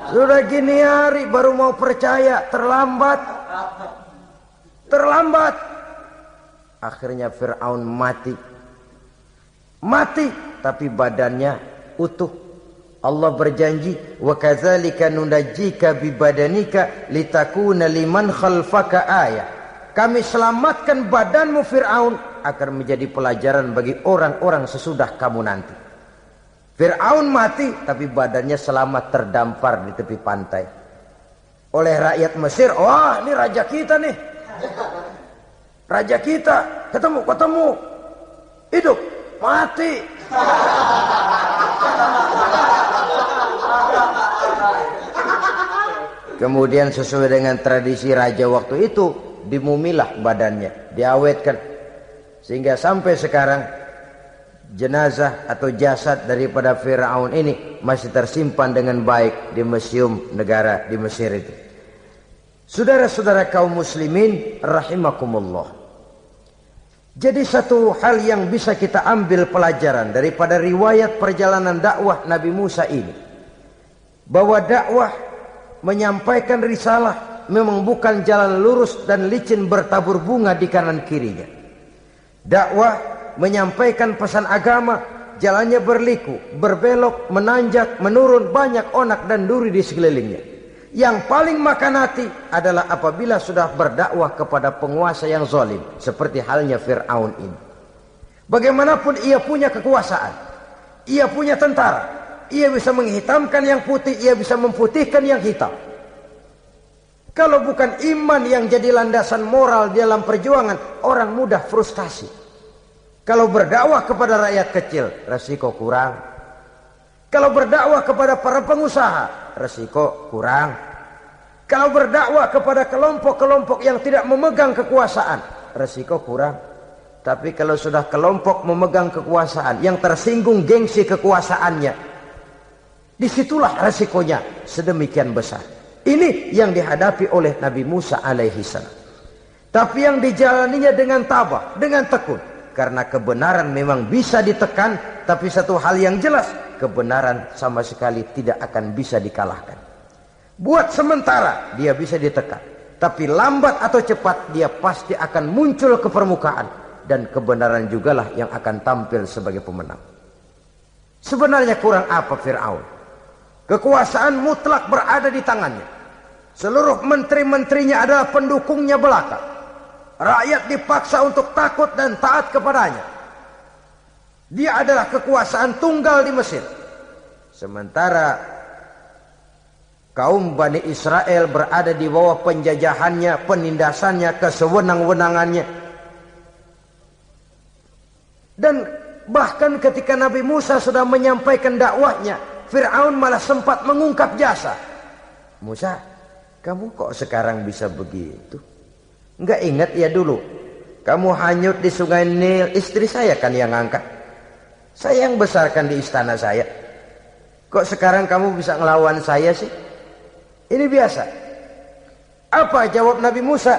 Sudah gini hari baru mau percaya, terlambat. Terlambat. Akhirnya Fir'aun mati. Mati, tapi badannya utuh. Allah berjanji, wa kadzalika nunajjika bi badanika litakuna liman khalfaka ayah. Kami selamatkan badanmu Fir'aun agar menjadi pelajaran bagi orang-orang sesudah kamu nanti. Fir'aun mati, tapi badannya selamat terdampar di tepi pantai. Oleh rakyat Mesir, wah ini raja kita nih. Raja kita, ketemu. Hidup, mati. Kemudian sesuai dengan tradisi raja waktu itu, dimumilah badannya, diawetkan. Sehingga sampai sekarang, jenazah atau jasad daripada Fir'aun ini masih tersimpan dengan baik di museum negara di Mesir itu. Saudara-saudara kaum muslimin rahimakumullah. Jadi satu hal yang bisa kita ambil pelajaran daripada riwayat perjalanan dakwah Nabi Musa ini, bahwa dakwah menyampaikan risalah memang bukan jalan lurus dan licin bertabur bunga di kanan kirinya. Dakwah menyampaikan pesan agama, jalannya berliku, berbelok, menanjak, menurun, banyak onak dan duri di sekelilingnya. Yang paling makan hati adalah apabila sudah berdakwah kepada penguasa yang zalim, seperti halnya Fir'aun ini. Bagaimanapun ia punya kekuasaan, ia punya tentara, ia bisa menghitamkan yang putih, ia bisa memutihkan yang hitam. Kalau bukan iman yang jadi landasan moral dalam perjuangan, orang mudah frustasi. Kalau berdakwah kepada rakyat kecil, resiko kurang. Kalau berdakwah kepada para pengusaha, resiko kurang. Kalau berdakwah kepada kelompok-kelompok yang tidak memegang kekuasaan, resiko kurang. Tapi kalau sudah kelompok memegang kekuasaan, yang tersinggung gengsi kekuasaannya, disitulah resikonya sedemikian besar. Ini yang dihadapi oleh Nabi Musa alaihi salam. Tapi yang dijalaninya dengan tabah, dengan tekun. Karena kebenaran memang bisa ditekan, tapi satu hal yang jelas, kebenaran sama sekali tidak akan bisa dikalahkan. Buat sementara dia bisa ditekan, tapi lambat atau cepat dia pasti akan muncul ke permukaan, dan kebenaran jugalah yang akan tampil sebagai pemenang. Sebenarnya kurang apa Fir'aun? Kekuasaan mutlak berada di tangannya. Seluruh menteri-menterinya adalah pendukungnya belaka. Rakyat dipaksa untuk takut dan taat kepadanya. Dia adalah kekuasaan tunggal di Mesir. Sementara kaum Bani Israel berada di bawah penjajahannya, penindasannya, kesewenang-wenangannya. Dan bahkan ketika Nabi Musa sudah menyampaikan dakwahnya, Fir'aun malah sempat mengungkap jasa. Musa, kamu kok sekarang bisa begitu? Enggak ingat ya dulu, kamu hanyut di sungai Nil, istri saya kan yang angkat. Saya yang besarkan di istana saya. Kok sekarang kamu bisa ngelawan saya sih? Ini biasa. Apa jawab Nabi Musa?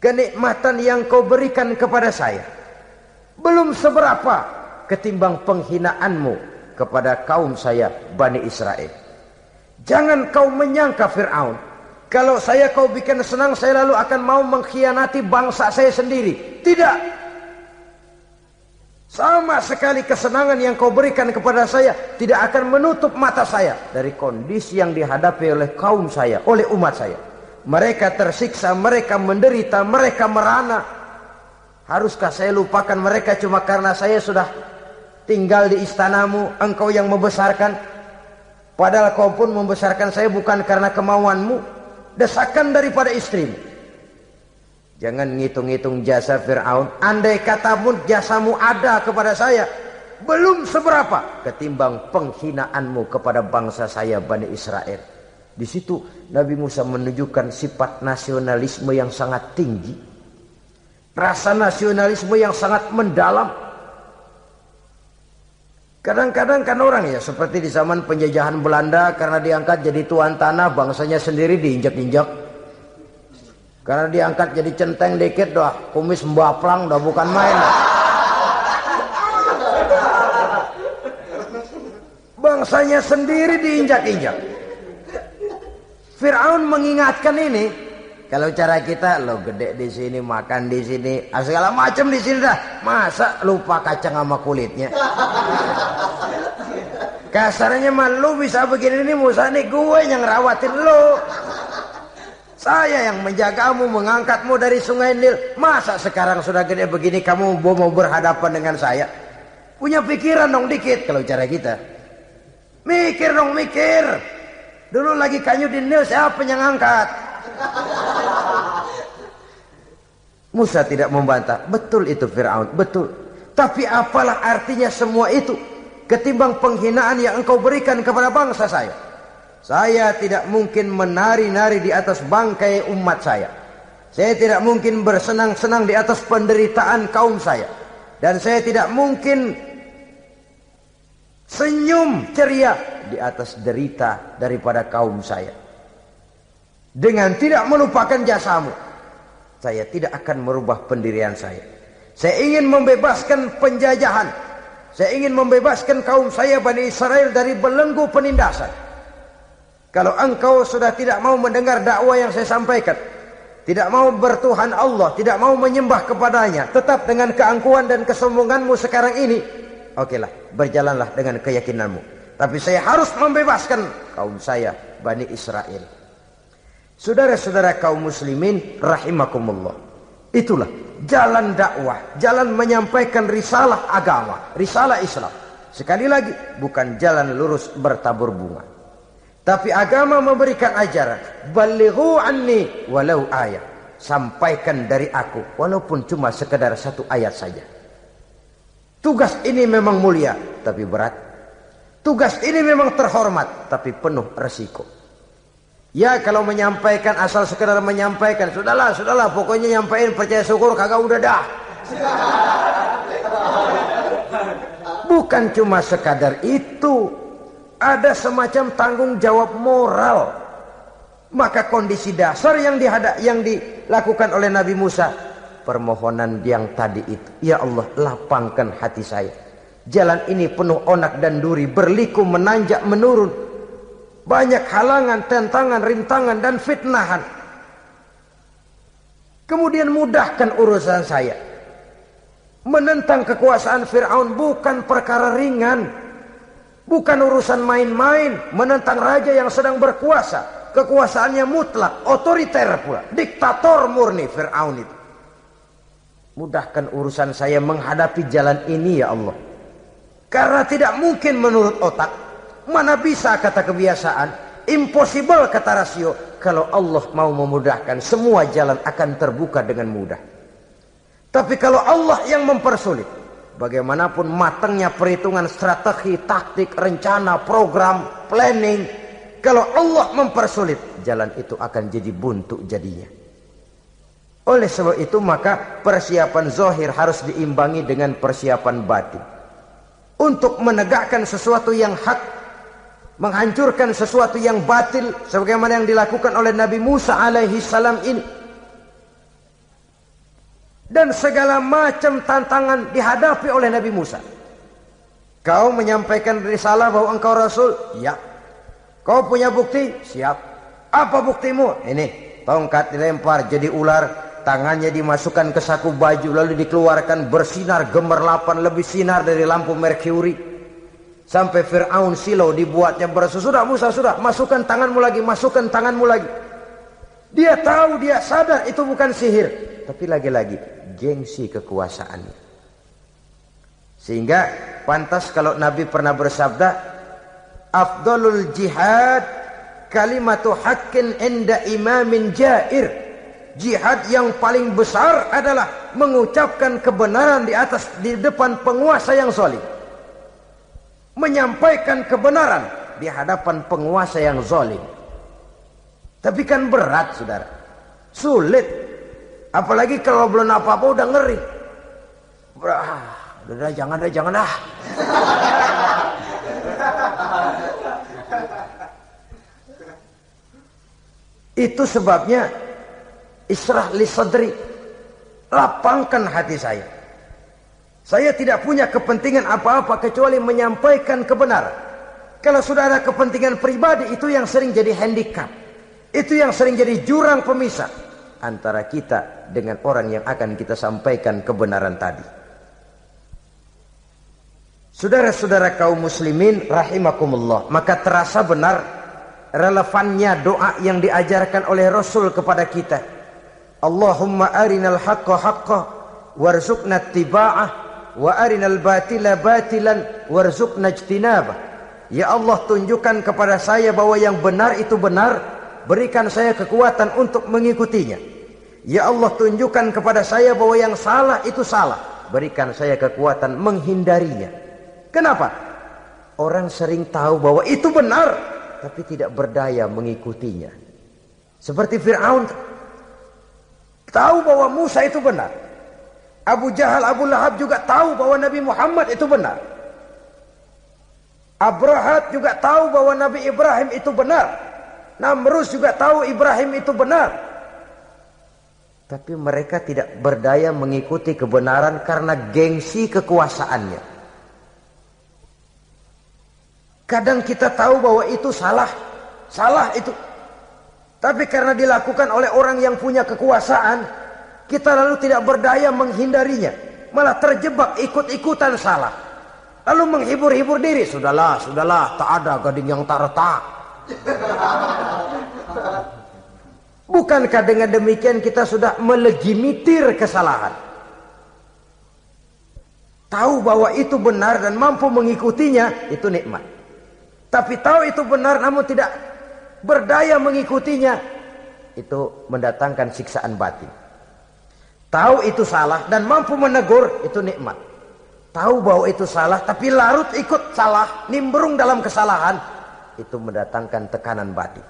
Kenikmatan yang kau berikan kepada saya belum seberapa ketimbang penghinaanmu kepada kaum saya Bani Israel. Jangan kau menyangka Fir'aun, kalau saya kau bikin senang, saya lalu akan mau mengkhianati bangsa saya sendiri. Tidak. Sama sekali kesenangan yang kau berikan kepada saya tidak akan menutup mata saya dari kondisi yang dihadapi oleh kaum saya, oleh umat saya. Mereka tersiksa, mereka menderita, mereka merana. Haruskah saya lupakan mereka cuma karena saya sudah tinggal di istanamu, engkau yang membesarkan? Padahal kau pun membesarkan saya bukan karena kemauanmu, desakan daripada istrimu. Jangan ngitung-ngitung jasa Fir'aun. Andai katamu jasamu ada kepada saya, belum seberapa ketimbang penghinaanmu kepada bangsa saya Bani Israel. Di situ Nabi Musa menunjukkan sifat nasionalisme yang sangat tinggi, rasa nasionalisme yang sangat mendalam. Kadang-kadang kan orang ya seperti di zaman penjajahan Belanda, karena diangkat jadi tuan tanah, bangsanya sendiri diinjak-injak. Karena diangkat jadi centeng dikit dah, kumis mbaplang dah, bukan main. Bangsanya sendiri diinjak-injak. Fir'aun mengingatkan ini. Kalau cara kita, lo gede di sini, makan di sini, segala macam di sini dah. Masa lupa kacang sama kulitnya? Kasarnya mah lu bisa begini nih, Musa nih, gue yang rawatin lo. Saya yang menjagamu, mengangkatmu dari sungai Nil. Masa sekarang sudah gede begini kamu mau berhadapan dengan saya? Punya pikiran dong dikit kalau cara kita. Mikir dong, mikir. Dulu lagi kanyu di Nil, siapa yang angkat? Musa tidak membantah. Betul itu Fir'aun, betul. Tapi apalah artinya semua itu ketimbang penghinaan yang engkau berikan kepada bangsa saya? Saya tidak mungkin menari-nari di atas bangkai umat saya. Saya tidak mungkin bersenang-senang di atas penderitaan kaum saya. Dan saya tidak mungkin senyum ceria di atas derita daripada kaum saya. Dengan tidak melupakan jasamu, saya tidak akan merubah pendirian saya. Saya ingin membebaskan penjajahan. Saya ingin membebaskan kaum saya Bani Israel dari belenggu penindasan. Kalau engkau sudah tidak mau mendengar dakwah yang saya sampaikan, tidak mau bertuhan Allah, tidak mau menyembah kepadanya, tetap dengan keangkuhan dan kesombonganmu sekarang ini, okelah, berjalanlah dengan keyakinanmu. Tapi saya harus membebaskan kaum saya Bani Israel. Saudara-saudara kaum muslimin rahimakumullah, itulah jalan dakwah, jalan menyampaikan risalah agama, risalah Islam. Sekali lagi, bukan jalan lurus bertabur bunga. Tapi agama memberikan ajaran, balighu anni walau ayat. Sampaikan dari aku, walaupun cuma sekedar satu ayat saja. Tugas ini memang mulia, tapi berat. Tugas ini memang terhormat, tapi penuh resiko. Ya kalau menyampaikan asal sekedar menyampaikan, sudahlah, pokoknya nyampein, percaya syukur, kagak udah dah. Bukan cuma sekadar itu. Ada semacam tanggung jawab moral. Maka kondisi dasar yang dilakukan oleh Nabi Musa, permohonan yang tadi itu, ya Allah, lapangkan hati saya. Jalan ini penuh onak dan duri, berliku, menanjak, menurun. Banyak halangan, tentangan, rintangan, dan fitnahan. Kemudian mudahkan urusan saya. Menentang kekuasaan Fir'aun bukan perkara ringan. Bukan urusan main-main. Menentang raja yang sedang berkuasa. Kekuasaannya mutlak, otoriter pula, diktator murni Fir'aun itu. Mudahkan urusan saya menghadapi jalan ini ya Allah. Karena tidak mungkin menurut otak. Mana bisa kata kebiasaan. Impossible kata rasio. Kalau Allah mau memudahkan, semua jalan akan terbuka dengan mudah. Tapi kalau Allah yang mempersulit, bagaimanapun matangnya perhitungan strategi, taktik, rencana, program, planning, kalau Allah mempersulit, jalan itu akan jadi buntu jadinya. Oleh sebab itu maka persiapan zahir harus diimbangi dengan persiapan batin. Untuk menegakkan sesuatu yang hak, menghancurkan sesuatu yang batil, sebagaimana yang dilakukan oleh Nabi Musa alaihi salam ini. Dan segala macam tantangan dihadapi oleh Nabi Musa. Kau menyampaikan risalah bahwa engkau Rasul? Ya. Kau punya bukti? Siap. Apa buktimu? Ini, tongkat dilempar jadi ular, tangannya dimasukkan ke saku baju, lalu dikeluarkan bersinar gemerlapan, lebih sinar dari lampu merkuri. Sampai Fir'aun silau dibuatnya berasa. Sudah Musa, sudah, masukkan tanganmu lagi, masukkan tanganmu lagi. Dia tahu, dia sadar itu bukan sihir, tapi lagi-lagi gengsi kekuasaannya. Sehingga pantas kalau Nabi pernah bersabda, afdalul jihad kalimatu haqqin inda imamin jair. Jihad yang paling besar adalah mengucapkan kebenaran di depan penguasa yang zalim. menyampaikan kebenaran di hadapan penguasa yang zalim. Tapi kan berat, saudara. Sulit. Apalagi kalau belum apa-apa udah ngeri. Udah jangan dah. Itu sebabnya Ishrah li sadri, lapangkan hati saya. Saya tidak punya kepentingan apa-apa kecuali menyampaikan kebenaran. Kalau sudah ada kepentingan pribadi, itu yang sering jadi handicap. Itu yang sering jadi jurang pemisah antara kita dengan orang yang akan kita sampaikan kebenaran tadi. Saudara-saudara kaum muslimin rahimakumullah, maka terasa benar relevannya doa yang diajarkan oleh Rasul kepada kita. Allahumma arinal haqqa haqqa warzuqna ittiba'ah wa arinal batila batilan warzuqna ijtinabah. Ya Allah, tunjukkan kepada saya bahwa yang benar itu benar, berikan saya kekuatan untuk mengikutinya. Ya Allah, tunjukkan kepada saya bahwa yang salah itu salah, berikan saya kekuatan menghindarinya. Kenapa? Orang sering tahu bahwa itu benar, tapi tidak berdaya mengikutinya. Seperti Fir'aun, tahu bahwa Musa itu benar. Abu Jahal, Abu Lahab juga tahu bahwa Nabi Muhammad itu benar. Abrahat juga tahu bahwa Nabi Ibrahim itu benar. Namrus juga tahu Ibrahim itu benar. Tapi mereka tidak berdaya mengikuti kebenaran karena gengsi kekuasaannya. Kadang kita tahu bahwa itu salah itu. Tapi karena dilakukan oleh orang yang punya kekuasaan, kita lalu tidak berdaya menghindarinya. Malah terjebak ikut-ikutan salah. Lalu menghibur-hibur diri. Sudahlah, tak ada gading yang tak retak. Bukankah dengan demikian kita sudah melegimitir kesalahan? Tahu bahwa itu benar dan mampu mengikutinya, itu nikmat. Tapi tahu itu benar namun tidak berdaya mengikutinya, itu mendatangkan siksaan batin. Tahu itu salah dan mampu menegur, itu nikmat. Tahu bahwa itu salah tapi larut ikut salah, nimbrung dalam kesalahan, itu mendatangkan tekanan batin.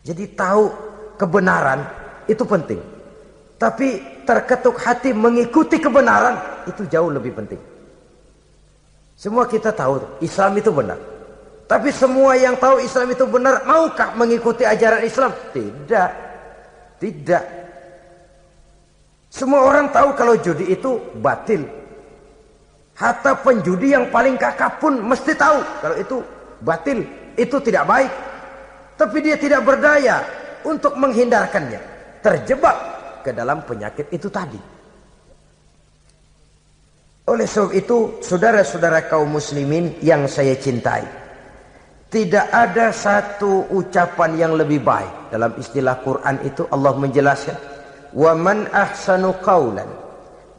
Jadi tahu kebenaran itu penting, tapi terketuk hati mengikuti kebenaran itu jauh lebih penting. Semua kita tahu Islam itu benar, tapi semua yang tahu Islam itu benar maukah mengikuti ajaran Islam? Tidak. Semua orang tahu kalau judi itu batil. Hatta penjudi yang paling kakap pun mesti tahu kalau itu batil, itu tidak baik. Tapi dia tidak berdaya untuk menghindarkannya, terjebak ke dalam penyakit itu tadi. Oleh sebab itu, saudara-saudara kaum muslimin yang saya cintai, tidak ada satu ucapan yang lebih baik. Dalam istilah Quran itu Allah menjelaskan, wa man ahsanu qawlan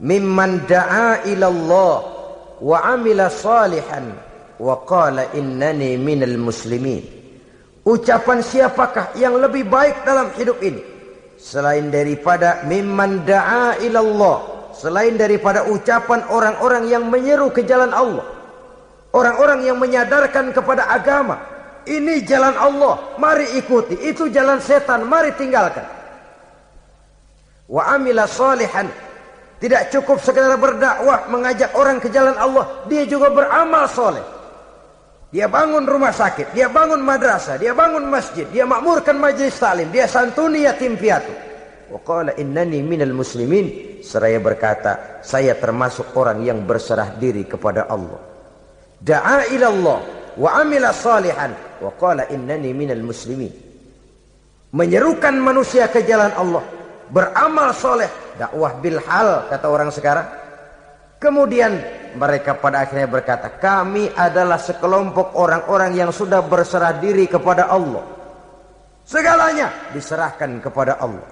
mimman da'a ila Allah wa amila salihan wa qala innani minal muslimin. Ucapan siapakah yang lebih baik dalam hidup ini selain daripada mimman da'a ila Allah, selain daripada ucapan orang-orang yang menyeru ke jalan Allah, orang-orang yang menyadarkan kepada agama, ini jalan Allah, mari ikuti, itu jalan setan, mari tinggalkan. Wa amila salihan, tidak cukup sekedar berdakwah mengajak orang ke jalan Allah, dia juga beramal soleh. Dia bangun rumah sakit, dia bangun madrasah, dia bangun masjid, dia makmurkan majelis taklim, dia santuni yatim piatu. Wa qala innani minal muslimin, seraya berkata, saya termasuk orang yang berserah diri kepada Allah. Da'a ila Allah wa amila salihan wa qala innani minal muslimin. Menyerukan manusia ke jalan Allah, beramal soleh, dakwah bil hal kata orang sekarang. Kemudian mereka pada akhirnya berkata, kami adalah sekelompok orang-orang yang sudah berserah diri kepada Allah. Segalanya diserahkan kepada Allah.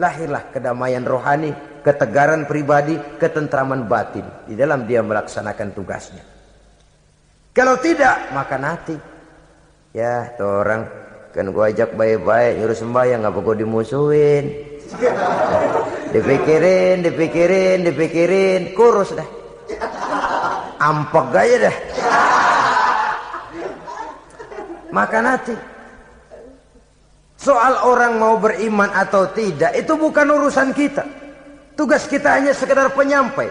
Lahirlah kedamaian rohani, ketegaran pribadi, ketentraman batin di dalam dia melaksanakan tugasnya. Kalau tidak, maka nanti ya tuh orang kan gua ajak baik-baik nyuruh sembahyang, ngapa gua dimusuhin? Dipikirin, kurus dah. ampek gaya deh. Makan hati. Soal orang mau beriman atau tidak itu bukan urusan kita. Tugas kita hanya sekedar penyampai.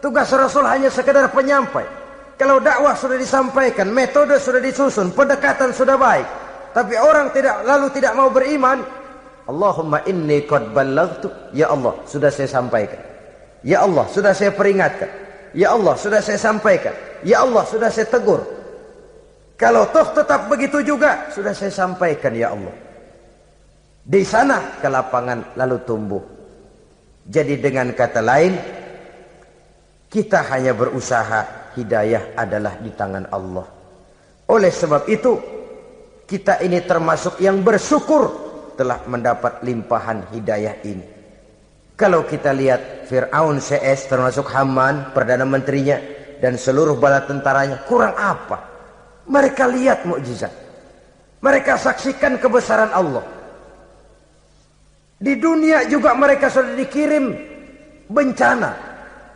Tugas Rasul hanya sekedar penyampai. Kalau dakwah sudah disampaikan, metode sudah disusun, pendekatan sudah baik, tapi orang tidak mau beriman, Allahumma inni qad ballaghtu, ya Allah sudah saya sampaikan, ya Allah sudah saya peringatkan, ya Allah sudah saya sampaikan, ya Allah sudah saya tegur. Kalau toh tetap begitu juga, sudah saya sampaikan ya Allah. Di sana kelapangan lalu tumbuh. Jadi dengan kata lain, kita hanya berusaha, hidayah adalah di tangan Allah. Oleh sebab itu, kita ini termasuk yang bersyukur telah mendapat limpahan hidayah ini. Kalau kita lihat Fir'aun CS termasuk Haman, Perdana Menterinya, dan seluruh bala tentaranya, kurang apa? Mereka lihat mukjizat. Mereka saksikan kebesaran Allah. Di dunia juga mereka sudah dikirim bencana,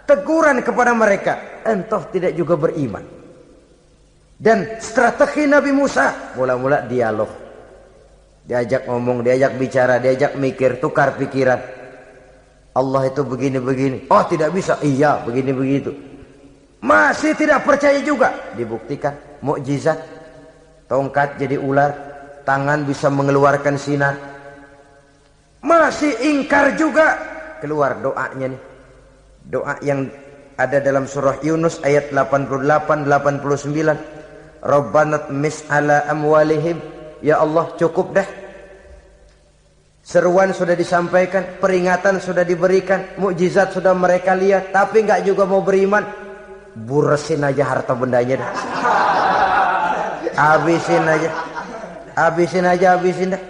teguran kepada mereka, entah tidak juga beriman. Dan strategi Nabi Musa mula-mula dialog, diajak ngomong, diajak bicara, diajak mikir, tukar pikiran. Allah itu begini-begini, oh tidak bisa, iya begini begitu. Masih tidak percaya juga, dibuktikan mukjizat, tongkat jadi ular, tangan bisa mengeluarkan sinar. Masih ingkar juga, keluar doanya nih, doa yang ada dalam surah Yunus ayat 88-89. Rabbanat mis'ala amwalihim, ya Allah cukup dah. Seruan sudah disampaikan, peringatan sudah diberikan, mukjizat sudah mereka lihat, tapi nggak juga mau beriman. Buresin aja harta bendanya dah. Habisin dah.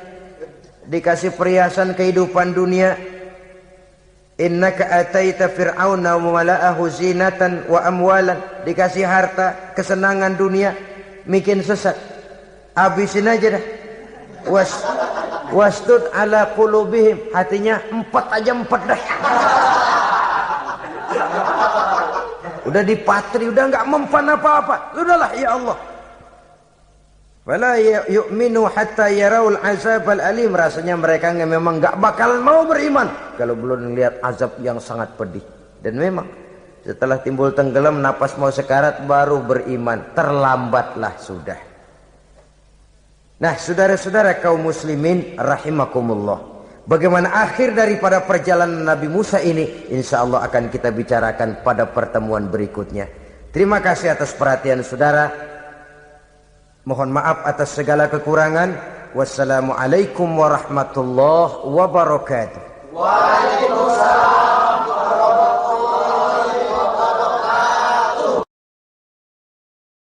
Dikasih perhiasan kehidupan dunia. Innaka ataita fir'auna wa mala'ahu zinatan wa amwalan. Dikasih harta, kesenangan dunia, bikin sesat. Habisin aja dah. Wasdud ala qulubihim, hatinya empat dah. Udah dipatri, udah enggak mempan apa-apa. Sudahlah ya Allah. Wala yu'minu hatta yaraul azabal alim. Rasanya mereka memang enggak bakal mau beriman kalau belum melihat azab yang sangat pedih. Dan memang setelah timbul tenggelam, napas mau sekarat, baru beriman. Terlambatlah sudah. Nah, saudara-saudara kaum muslimin rahimakumullah, bagaimana akhir daripada perjalanan Nabi Musa ini, insya Allah akan kita bicarakan pada pertemuan berikutnya. Terima kasih atas perhatian saudara. Mohon maaf atas segala kekurangan. Wassalamualaikum warahmatullahi wabarakatuh. Waalaikumsalam.